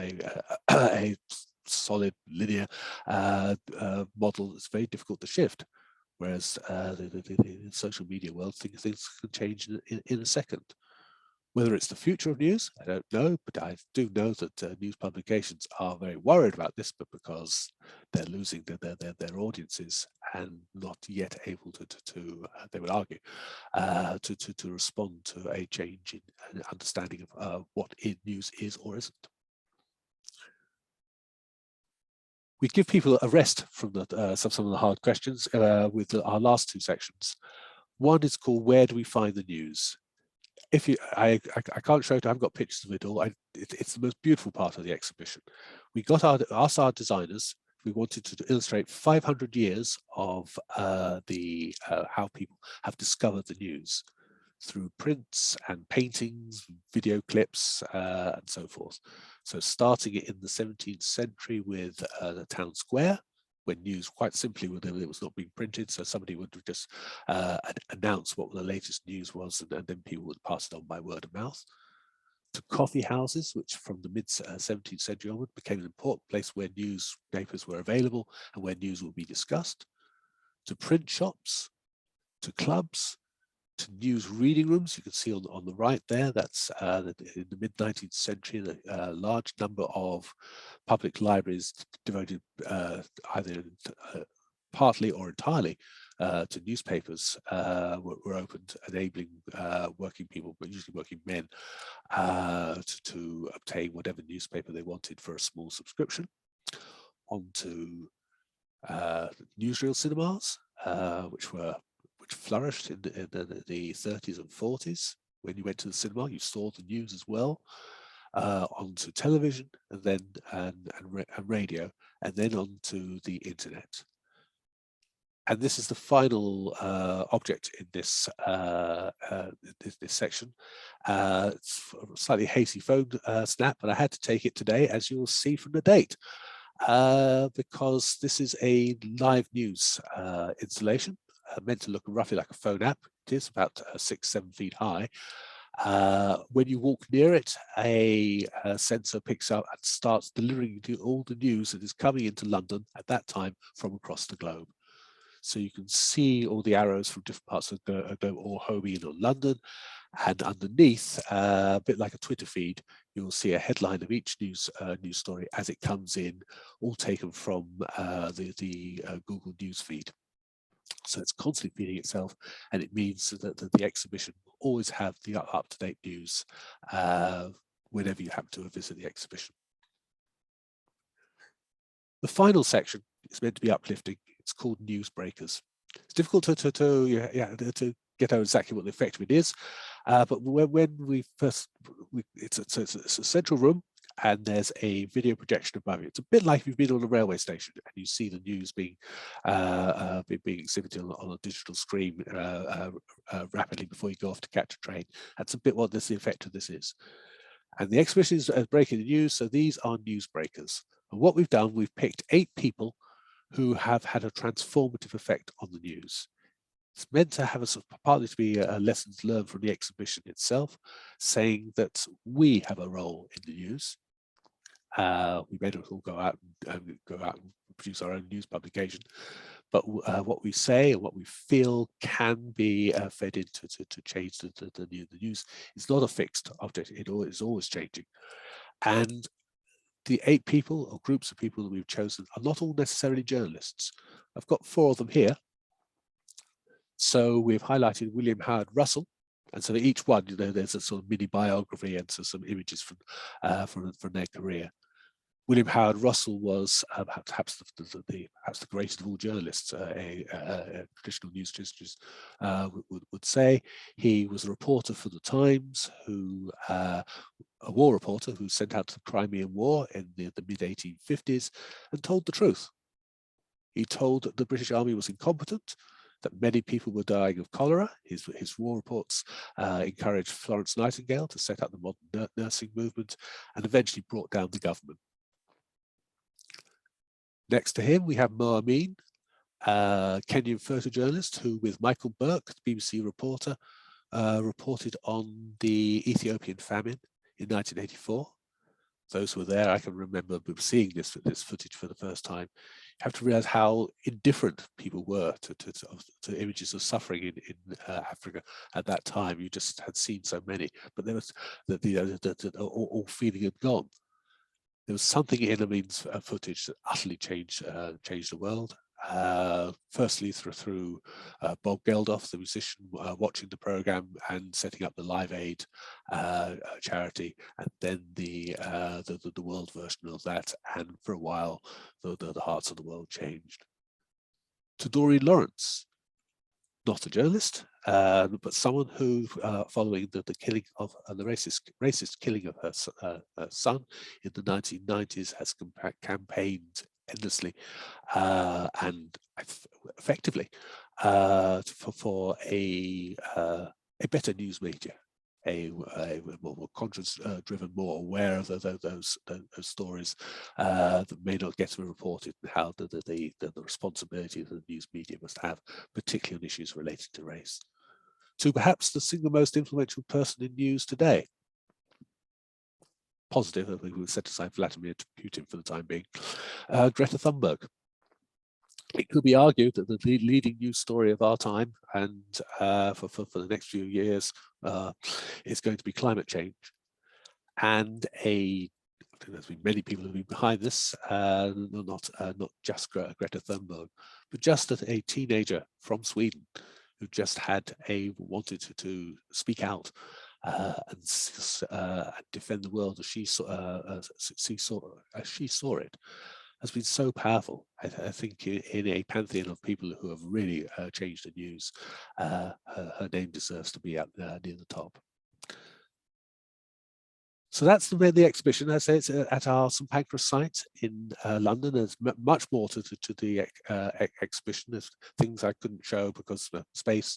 a solid linear model that's very difficult to shift. Whereas the social media world, things can change in a second. Whether it's the future of news, I don't know, but I do know that news publications are very worried about this, but because they're losing their audiences and not yet able to they would argue, to respond to a change in understanding of what news is or isn't. We give people a rest from some of the hard questions with our last two sections. One is called "Where do we find the news?" If you, I can't show it. I haven't got pictures of it all. It's the most beautiful part of the exhibition. We asked our designers. We wanted to illustrate 500 years of how people have discovered the news through prints and paintings, video clips, and so forth. So starting in the 17th century with the town square, when news quite simply it was not being printed, so somebody would just announce what the latest news was, and then people would pass it on by word of mouth. To coffee houses, which from the mid 17th century onward became an important place where newspapers were available and where news would be discussed. To print shops, to clubs, to news reading rooms. You can see on the right there, that's in the mid 19th century, a large number of public libraries devoted either partly or entirely to newspapers were opened, enabling working people, but usually working men, to obtain whatever newspaper they wanted for a small subscription. On to newsreel cinemas, which flourished in the 30s and 40s. When you went to the cinema, you saw the news as well. Onto television, and then and radio, and then onto the internet. And this is the final object in this this section. It's a slightly hazy phone snap, but I had to take it today, as you'll see from the date, because this is a live news installation meant to look roughly like a phone app. It is about 6-7 feet high. When you walk near it, a sensor picks up and starts delivering all the news that is coming into London at that time from across the globe. So you can see all the arrows from different parts of the globe all homing in on London, and underneath, a bit like a Twitter feed, you'll see a headline of each news story as it comes in, all taken from the Google News feed. So it's constantly feeding itself, and it means that the exhibition will always have the up-to-date news whenever you happen to visit the exhibition. The final section is meant to be uplifting. It's called Newsbreakers. It's difficult to get out exactly what the effect of it is, but when we first, it's a central room, and there's a video projection above it. It's a bit like if you've been on a railway station and you see the news being exhibited on a digital screen rapidly before you go off to catch a train. That's a bit what the effect of this is. And the exhibition is breaking the news, so these are newsbreakers. And what we've done, we've picked 8 people who have had a transformative effect on the news. It's meant to have partly to be lessons learned from the exhibition itself, saying that we have a role in the news. We may not all go out and produce our own news publication, but what we say and what we feel can be fed into to change the news. It's not a fixed object; it is always changing. And the 8 people or groups of people that we've chosen are not all necessarily journalists. I've got 4 of them here. So we've highlighted William Howard Russell, and so each one, there's a sort of mini biography and so some images from their career. William Howard Russell was perhaps the greatest of all journalists, a traditional news historian would say. He was a reporter for the Times, a war reporter who sent out to the Crimean War in the mid-1850s and told the truth. He told that the British Army was incompetent, that many people were dying of cholera. His war reports encouraged Florence Nightingale to set up the modern nursing movement, and eventually brought down the government. Next to him, we have Mo Amin, Kenyan photojournalist who, with Michael Burke, the BBC reporter, reported on the Ethiopian famine in 1984. those who were there, I can remember seeing this footage for the first time. You have to realize how indifferent people were to images of suffering in Africa at that time. You just had seen so many, but there was all feeling had gone. There was something in Amin's footage that utterly changed the world. Firstly, through Bob Geldof, the musician, watching the program and setting up the Live Aid charity, and then the world version of that. And for a while, the hearts of the world changed. To Doreen Lawrence, not a journalist, but someone who, following the killing of the racist killing of her son in the 1990s, has campaigned endlessly and effectively for a better news media, a more conscience-driven, more aware of those stories that may not get reported, and how the responsibility that the news media must have, particularly on issues related to race. To perhaps the single most influential person in news today, positive, I think we've set aside Vladimir Putin for the time being, Greta Thunberg. It could be argued that the leading news story of our time, and for the next few years, is going to be climate change. And I think there's been many people who have been behind this, not just Greta Thunberg, but just a teenager from Sweden who just wanted to speak out and defend the world as she saw it, has been so powerful. I think in a pantheon of people who have really changed the news, her name deserves to be up near the top. So that's the exhibition. As I say, it's at our St Pancras site in London. There's much more to the exhibition. There's things I couldn't show because of space,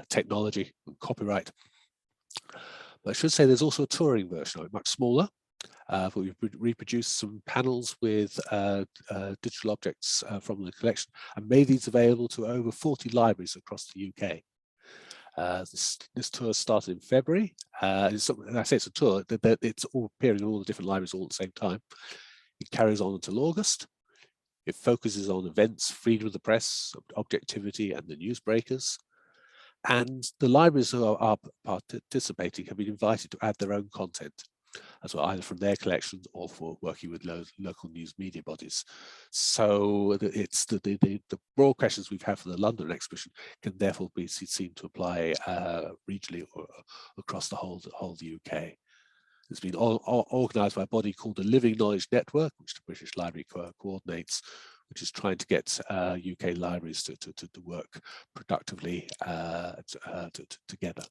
technology, and copyright. But I should say there's also a touring version of it, much smaller. But we've reproduced some panels with digital objects from the collection and made these available to over 40 libraries across the UK. This tour started in February. I say it's a tour, it's all appearing in all the different libraries all at the same time. It carries on until August. It focuses on events, freedom of the press, objectivity, and the newsbreakers. And the libraries who are participating have been invited to add their own content, as well, either from their collections or for working with local news media bodies. So it's the broad questions we've had for the London exhibition can therefore be seen to apply regionally or across the whole of the UK. It's been organised by a body called the Living Knowledge Network, which the British Library coordinates, which is trying to get UK libraries to work productively together.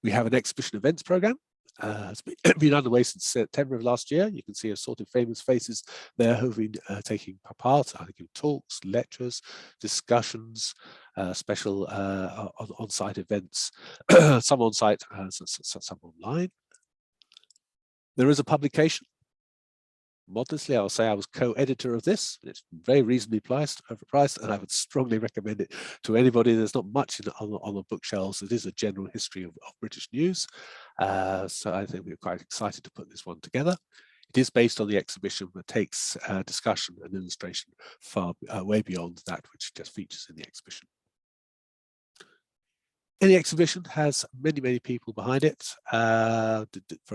We have an exhibition events program. It's been underway since September of last year. You can see assorted famous faces there who've been taking part, I think, in talks, lectures, discussions, special on-site events, some on-site, some online. There is a publication. Modestly, I'll say I was co-editor of this. It's very reasonably priced, and I would strongly recommend it to anybody. There's not much on the bookshelves. It is a general history of British news. So I think we're quite excited to put this one together. It is based on the exhibition, but takes discussion and illustration far way beyond that which just features in the exhibition. Any exhibition has many people behind it,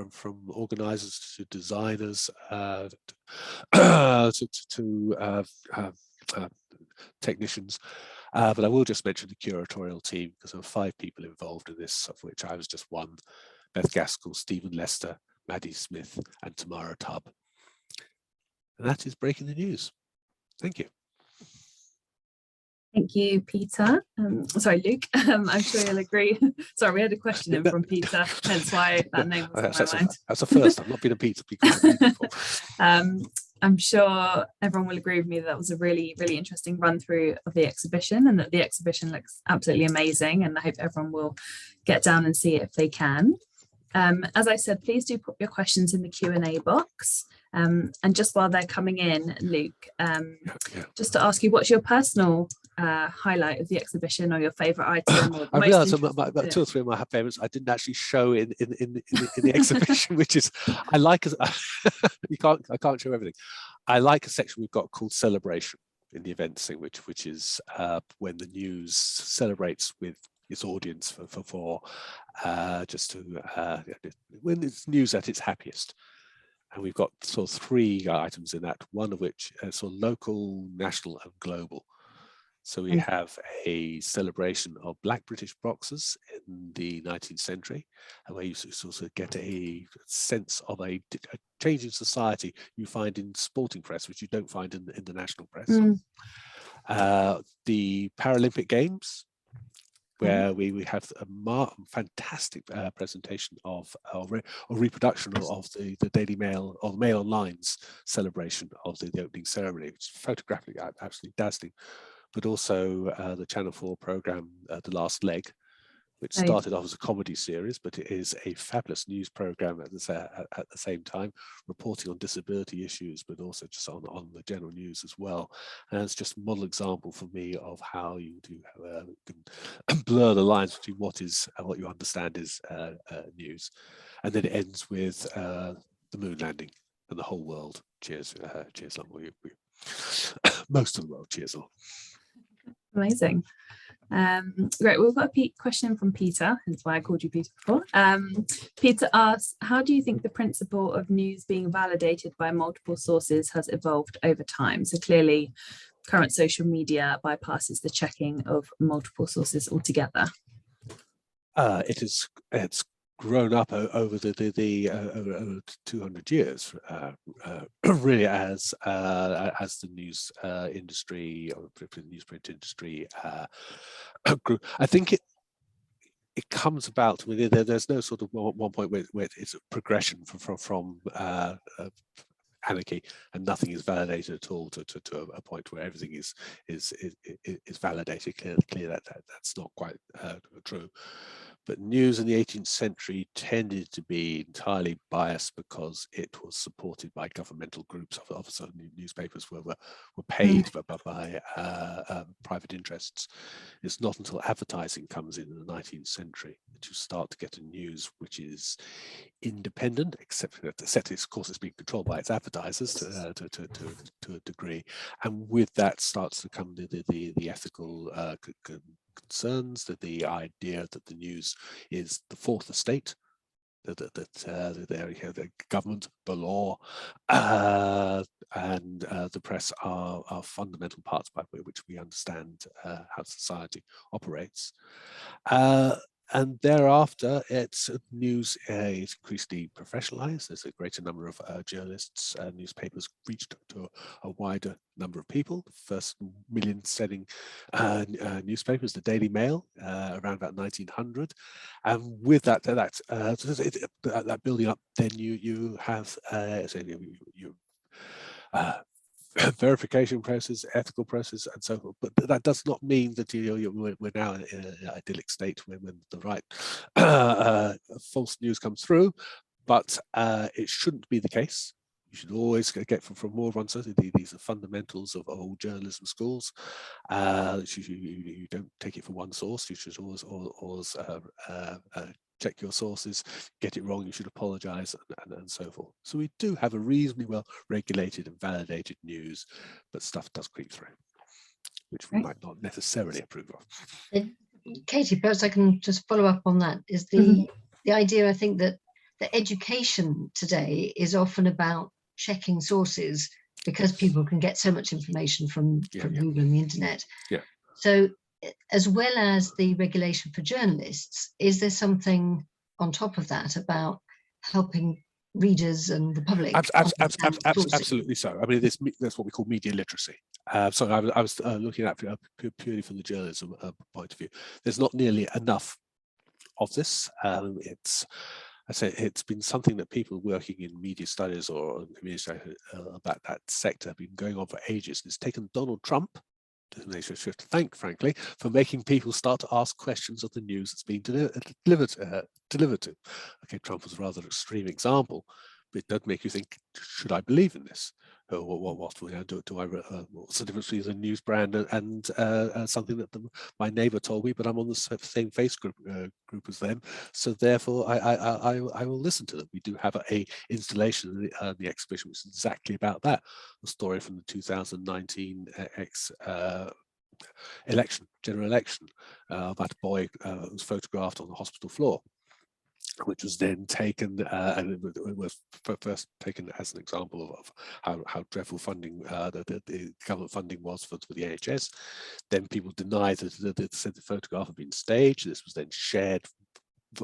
from organisers to designers to technicians. But I will just mention the curatorial team, because there were 5 people involved in this, of which I was just one: Beth Gaskell, Stephen Lester, Maddie Smith, and Tamara Tubb. And that is Breaking the News. Thank you. Thank you, Peter. Sorry, Luke. I'm sure you'll agree. Sorry, we had a question in from Peter, hence why that name was in my mind. That's a first. I've not been a Peter before. I'm sure everyone will agree with me that was a really interesting run through of the exhibition, and that the exhibition looks absolutely amazing, and I hope everyone will get down and see it if they can. As I said, please do put your questions in the Q&A box. And just while they're coming in, Luke, just to ask you, what's your personal highlight of the exhibition or your favorite item? Or I most realised interesting about 2 or 3 of my favourites I didn't actually show in the exhibition, which is I like. I can't show everything. I like a section we've got called Celebration in the events thing, which is when the news celebrates with its audience for just to when it's news at its happiest. And we've got sort of 3 items in that, one of which is sort of local, national, and global. So we have a celebration of Black British boxers in the 19th century, and where you sort of get a sense of a change in society you find in sporting press, which you don't find in the national press. The Paralympic Games, where we have a fantastic presentation of reproduction of the Daily Mail or the Mail Online's celebration of the opening ceremony, which is photographically absolutely dazzling. But also the Channel 4 programme, The Last Leg, which started off as a comedy series, but it is a fabulous news programme at the same time, reporting on disability issues, but also just on the general news as well. And it's just a model example for me of how you can blur the lines between what you understand is news. And then it ends with the moon landing and the whole world cheers along. Most of the world cheers along. Amazing. Great. We've got a question from Peter, hence why I called you Peter before. Peter asks, how do you think the principle of news being validated by multiple sources has evolved over time? So clearly, current social media bypasses the checking of multiple sources altogether. It's grown up over over 200 years, really, as the news industry, or the newsprint industry, grew. I think it comes about. There's no sort of one point where it's a progression from anarchy and nothing is validated at all to a point where everything is validated. Clearly that's not quite true. But news in the 18th century tended to be entirely biased because it was supported by governmental groups. Obviously, newspapers were paid by private interests. It's not until advertising comes in the 19th century that you start to get a news which is independent, except of course it's being controlled by its advertisers to a degree. And with that starts to come the ethical concerns, that the idea that the news is the fourth estate, that the government, the law, and the press are fundamental parts by which we understand how society operates. And thereafter, news is increasingly professionalized. There's a greater number of journalists. Newspapers reached to a wider number of people. The first million-selling newspapers, the Daily Mail, around about 1900. And with that building up, then you have verification process, ethical process, and so forth. But that does not mean that we're now in an idyllic state when the right false news comes through. But it shouldn't be the case. You should always get from more of one source. These are fundamentals of all journalism schools. You don't take it from one source. You should always check your sources. Get it wrong, you should apologize, and so forth. So we do have a reasonably well regulated and validated news, but stuff does creep through, which we might not necessarily approve of. Katie, perhaps I can just follow up on that. Is the idea, I think, that the education today is often about checking sources because people can get so much information from Google and the internet. Yeah. So as well as the regulation for journalists, is there something on top of that about helping readers and the public? Absolutely so. I mean, that's what we call media literacy. So I was looking at it purely from the journalism point of view. There's not nearly enough of this. It's been something that people working in media studies or community studies about that sector have been going on for ages. It's taken Donald Trump, whom they should thank, frankly, for making people start to ask questions of the news that's being delivered to. Okay, Trump was a rather extreme example, but it does make you think, should I believe in this? What's the difference between a news brand and something that my neighbour told me, but I'm on the same face group as them, so therefore I will listen to them. We do have a installation of the exhibition, which is exactly about that, a story from the 2019 general election, about a boy who was photographed on the hospital floor, which was then taken and it was first taken as an example of how dreadful funding the government funding was for the NHS. Then people denied that the photograph had been staged. This was then shared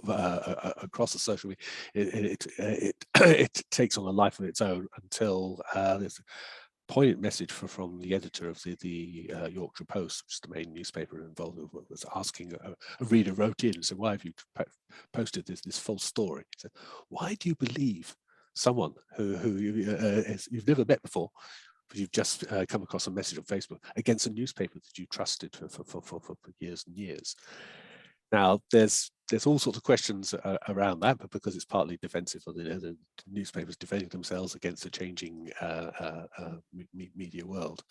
across the social media. It takes on a life of its own until there's a poignant message from the editor of the Yorkshire Post, which is the main newspaper involved, was asking, a reader wrote in and said, why have you posted this false story? He said, why do you believe someone who you've never met before, but you've just come across a message on Facebook, against a newspaper that you trusted for years and years? Now, there's all sorts of questions around that, but because it's partly defensive of the newspapers defending themselves against a changing media world.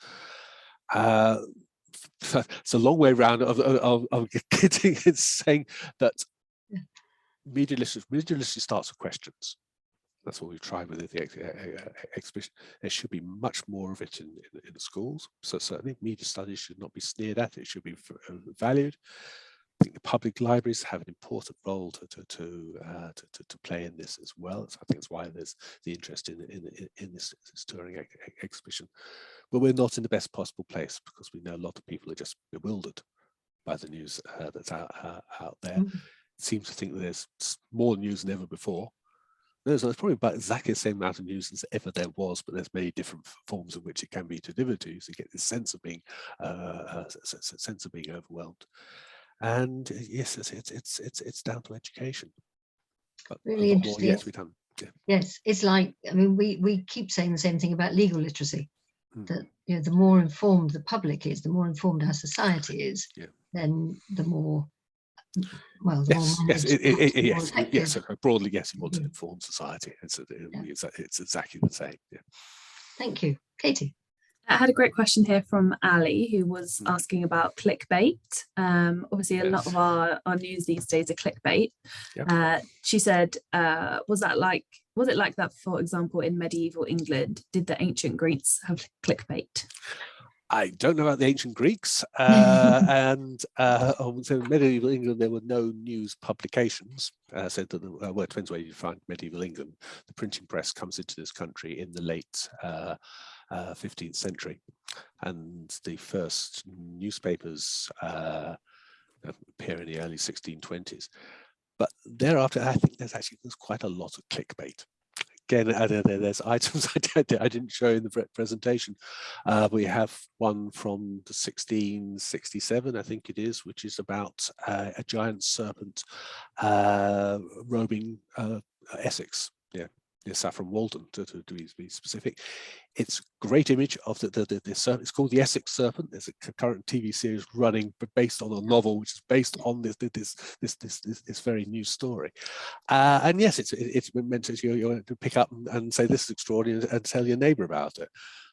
It's a long way around of getting it, saying that media literacy starts with questions. That's what we've tried with the exhibition. There should be much more of it in the schools. So certainly media studies should not be sneered at. It should be valued. I think the public libraries have an important role to play in this as well. So I think that's why there's the interest in this touring exhibition. But we're not in the best possible place, because we know a lot of people are just bewildered by the news that's out there. Seems to think that there's more news than ever before. There's probably about exactly the same amount of news as ever there was, but there's many different forms in which it can be delivered to you. So you get this sense of being overwhelmed. And yes, it's down to education. But really a lot interesting. more yet to be done. Yeah. Yes, it's like, I mean, we keep saying the same thing about legal literacy. That the more informed the public is, the more informed our society is, then the more more managed. Yes. Broadly, yes, you want an informed society. It's exactly the same. Yeah. Thank you, Katie. I had a great question here from Ali, who was asking about clickbait. Obviously, a lot of our news these days are clickbait. She said, was it like that, for example, in medieval England? Did the ancient Greeks have clickbait? I don't know about the ancient Greeks, and so in medieval England there were no news publications. So well, it depends where you find medieval England. The printing press comes into this country in the late 15th century, and the first newspapers appear in the early 1620s. But thereafter, I think there's quite a lot of clickbait. Again, there's items I didn't show in the presentation. We have one from the 1667, I think it is, which is about a giant serpent roaming Essex, near Saffron Walden, to be specific. It's a great image of the serpent. It's called the Essex Serpent. There's a current TV series running based on a novel which is based on this very new story. And yes, it's meant to pick up and say this is extraordinary and tell your neighbour about it.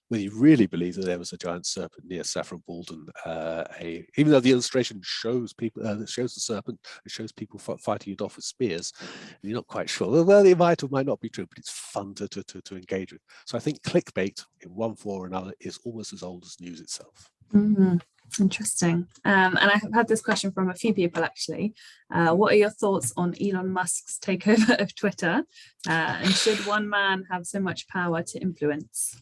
Whether you really believe that there was a giant serpent near Saffron Walden, even though the illustration shows people, shows the serpent, it shows people fighting it off with spears, you're not quite sure. Well, it might or might not be true, but it's fun to engage with. So I think clickbait, in one form or another, is almost as old as news itself. Interesting. And I have had this question from a few people actually. What are your thoughts on Elon Musk's takeover of Twitter? And should one man have so much power to influence?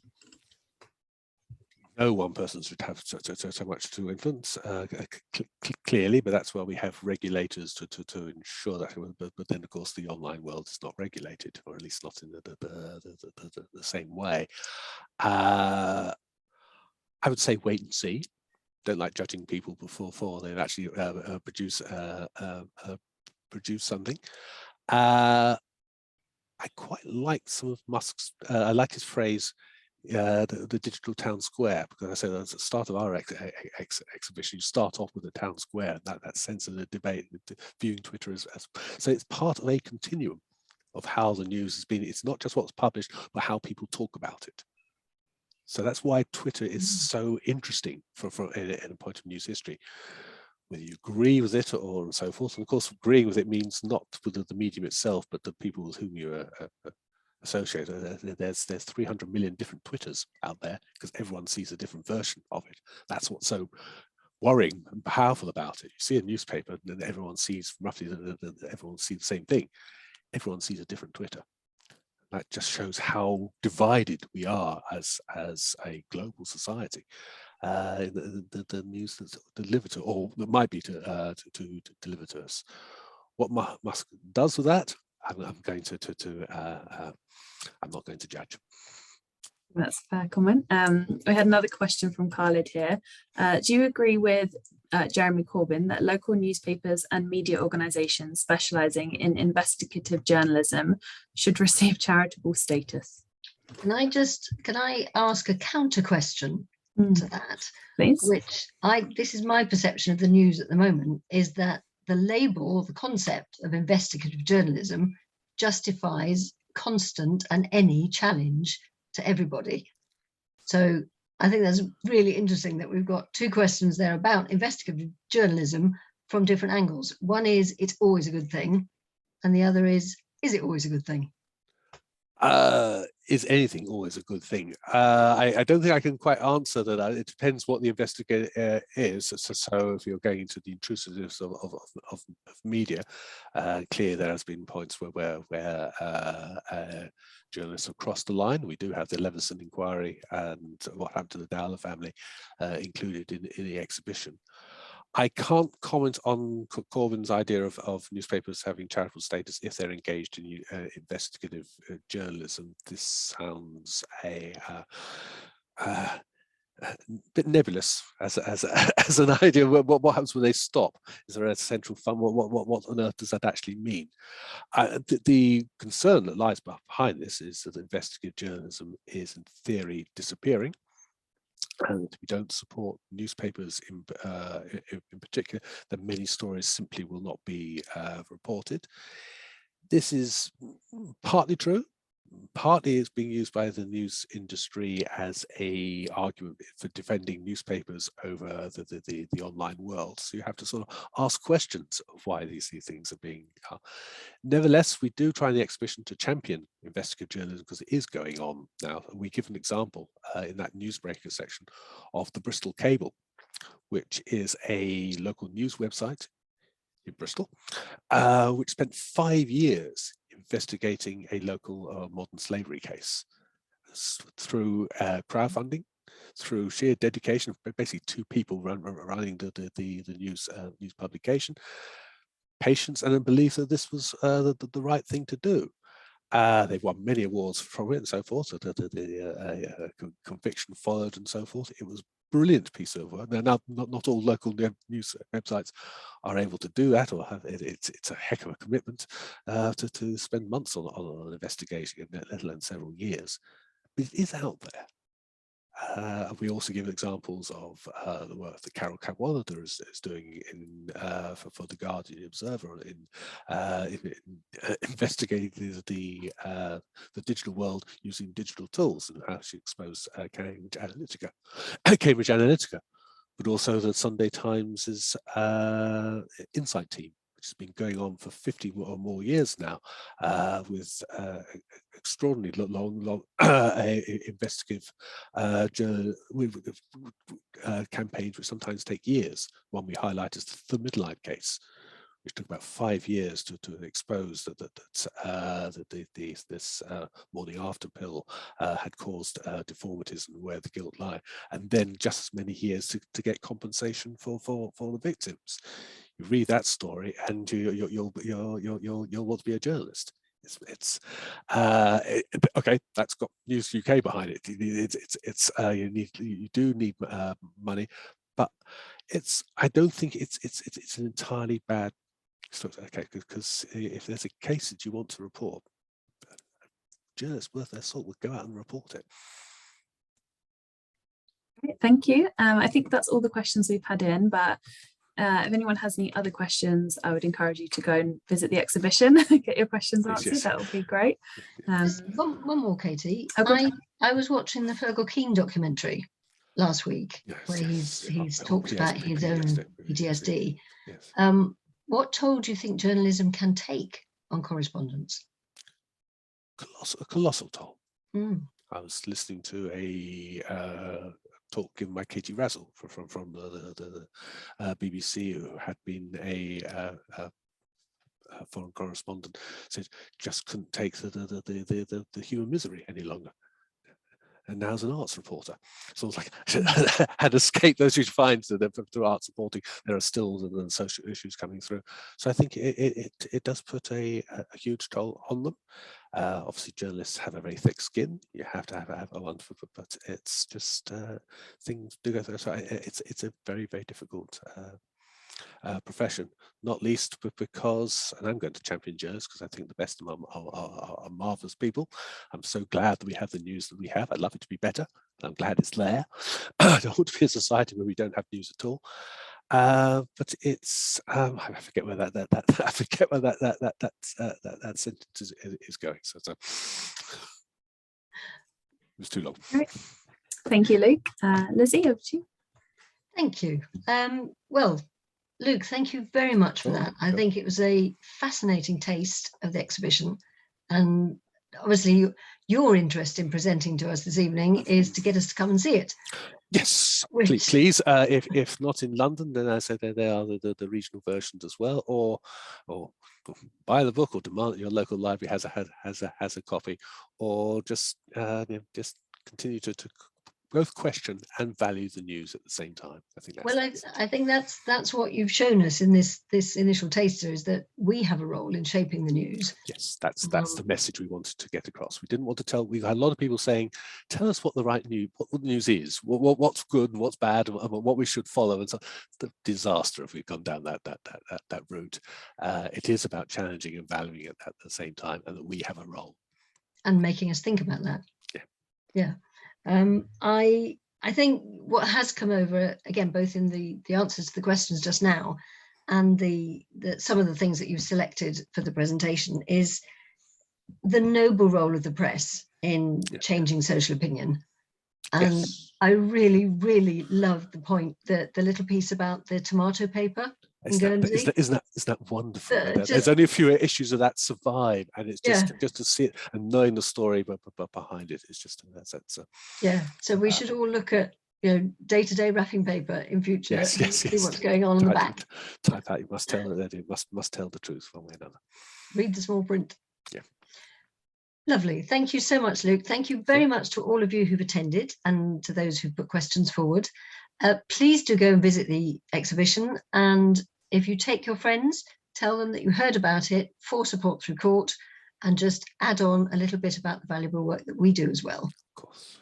No one person should have so much to influence, clearly, but that's why we have regulators to ensure that. But then, of course, the online world is not regulated, or at least not in the same way. I would say wait and see. Don't like judging people before they've actually produce something. I quite like some of Musk's. I like his phrase. The digital town square, because I said at the start of our exhibition, you start off with the town square, and that sense of the debate, viewing Twitter as so it's part of a continuum of how the news has been. It's not just what's published, but how people talk about it. So that's why Twitter is so interesting in a point of news history. Whether you agree with it or and so forth, and of course agreeing with it means not with the medium itself, but the people with whom you associate. There's 300 million different Twitters out there because everyone sees a different version of it. That's what's so worrying and powerful about it. You see a newspaper and then everyone sees roughly everyone sees the same thing. Everyone sees a different Twitter. That just shows how divided we are as a global society. The news that's delivered to, or that might be to deliver to us. What Musk does with that, I'm not going to judge. That's a fair comment. We had another question from Khalid here. Do you agree with Jeremy Corbyn that local newspapers and media organisations specialising in investigative journalism should receive charitable status? Can I ask a counter question to that? Please. This is my perception of the news at the moment, is that the label, the concept of investigative journalism justifies constant and any challenge to everybody. So I think that's really interesting that we've got two questions there about investigative journalism from different angles. One is, it's always a good thing, and the other is it always a good thing? Is anything always a good thing? I don't think I can quite answer that. It depends what the investigator is. So if you're going into the intrusiveness of media, clearly there has been points where journalists have crossed the line. We do have the Leveson inquiry and what happened to the Dowler family included in the exhibition. I can't comment on Corbyn's idea of newspapers having charitable status if they're engaged in investigative journalism. This sounds a bit nebulous as an idea. What happens when they stop? Is there a central fund? What on earth does that actually mean? The concern that lies behind this is that investigative journalism is in theory disappearing. And we don't support newspapers in particular, that many stories simply will not be reported. This is partly true. Partly it's being used by the news industry as a argument for defending newspapers over the online world. So you have to sort of ask questions of why these things are being. Nevertheless, we do try in the exhibition to champion investigative journalism because it is going on now. And we give an example in that newsbreaker section of the Bristol Cable, which is a local news website in Bristol, which spent 5 years investigating a local modern slavery case through crowdfunding, through sheer dedication of basically two people running the news publication, patience, and a belief that this was the right thing to do. They've won many awards from it and so forth. The conviction followed and so forth. It was a brilliant piece of work. Now, not all local news websites are able to do that, or have it's a heck of a commitment to spend months on investigating it, let alone several years. But it is out there. We also give examples of the work that Carol Cadwallader is doing for the Guardian Observer in investigating the digital world using digital tools, and how she exposed Cambridge Analytica, but also the Sunday Times' Insight team, which has been going on for 50 or more years now, with extraordinarily long investigative campaigns, which sometimes take years. One we highlight is the Midlife case, which took about 5 years to expose that this morning after pill had caused deformities and where the guilt lie, and then just as many years to get compensation for the victims. You read that story, and you'll want to be a journalist. It's okay. That's got News UK behind it. You do need money, but I don't think it's an entirely bad. Okay, because if there's a case that you want to report, journalists worth their salt would go out and report it. Thank you. I think that's all the questions we've had in, but if anyone has any other questions, I would encourage you to go and visit the exhibition, get your questions answered. Yes. That would be great. Just one more, Katie. Okay. I was watching the Fergal Keane documentary last week, Yes, where yes. he's Oh, talked about his own PTSD. Yes. What toll do you think journalism can take on correspondence? A colossal toll. Mm. I was listening to a talk given by Katie Razzle from the BBC, who had been a foreign correspondent, said just couldn't take the human misery any longer. And now as an arts reporter, so it's like had escaped those huge fines through arts reporting. There are still the social issues coming through. So I think it does put a huge toll on them. Obviously, journalists have a very thick skin. You have to have a wonderful, but it's just things do go through. So it's a very, very difficult profession, not least because, and I'm going to champion journalists because I think the best of them are marvelous people. I'm so glad that we have the news that we have. I'd love it to be better. I'm glad it's there. I don't want to be a society where we don't have news at all. But it's I forget where I forget where that sentence is going. So it was too long. Right. Thank you, Luke. Lizzie, over to you. Thank you. Well, Luke, thank you very much for that. I think it was a fascinating taste of the exhibition, and obviously your interest in presenting to us this evening is to get us to come and see it. Yes, please. If not in London, then I say there are the regional versions as well, or buy the book or demand that your local library has a copy, or just continue to both question and value the news at the same time. I think that's I think that's what you've shown us in this initial taster, is that we have a role in shaping the news. Yes, that's the message we wanted to get across. We didn't want to tell. We've had a lot of people saying, "Tell us what the right news, what the news is, what's good and what's bad, and what we should follow." And so, the disaster if we've gone down that route. It is about challenging and valuing it at the same time, and that we have a role. And making us think about that. Yeah. I think what has come over again, both in the answers to the questions just now, and some of the things that you've selected for the presentation, is the noble role of the press in changing social opinion. And I really, really love the point that the little piece about the tomato paper. Isn't that wonderful? There's only a few issues of that survive, and it's just to see it and knowing the story but behind it is just so we should all look at day-to-day wrapping paper in future. Yes. See what's going on in the back. Type that. You must tell that. You must tell the truth one way or another. Read the small print. Yeah. Lovely. Thank you so much, Luke. Thank you very much to all of you who've attended and to those who've put questions forward. Please do go and visit the exhibition, and if you take your friends, tell them that you heard about it for Support Through Court, and just add on a little bit about the valuable work that we do as well. Of course.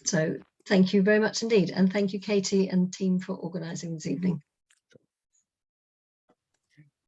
So thank you very much indeed, and thank you, Katie and team, for organising this evening.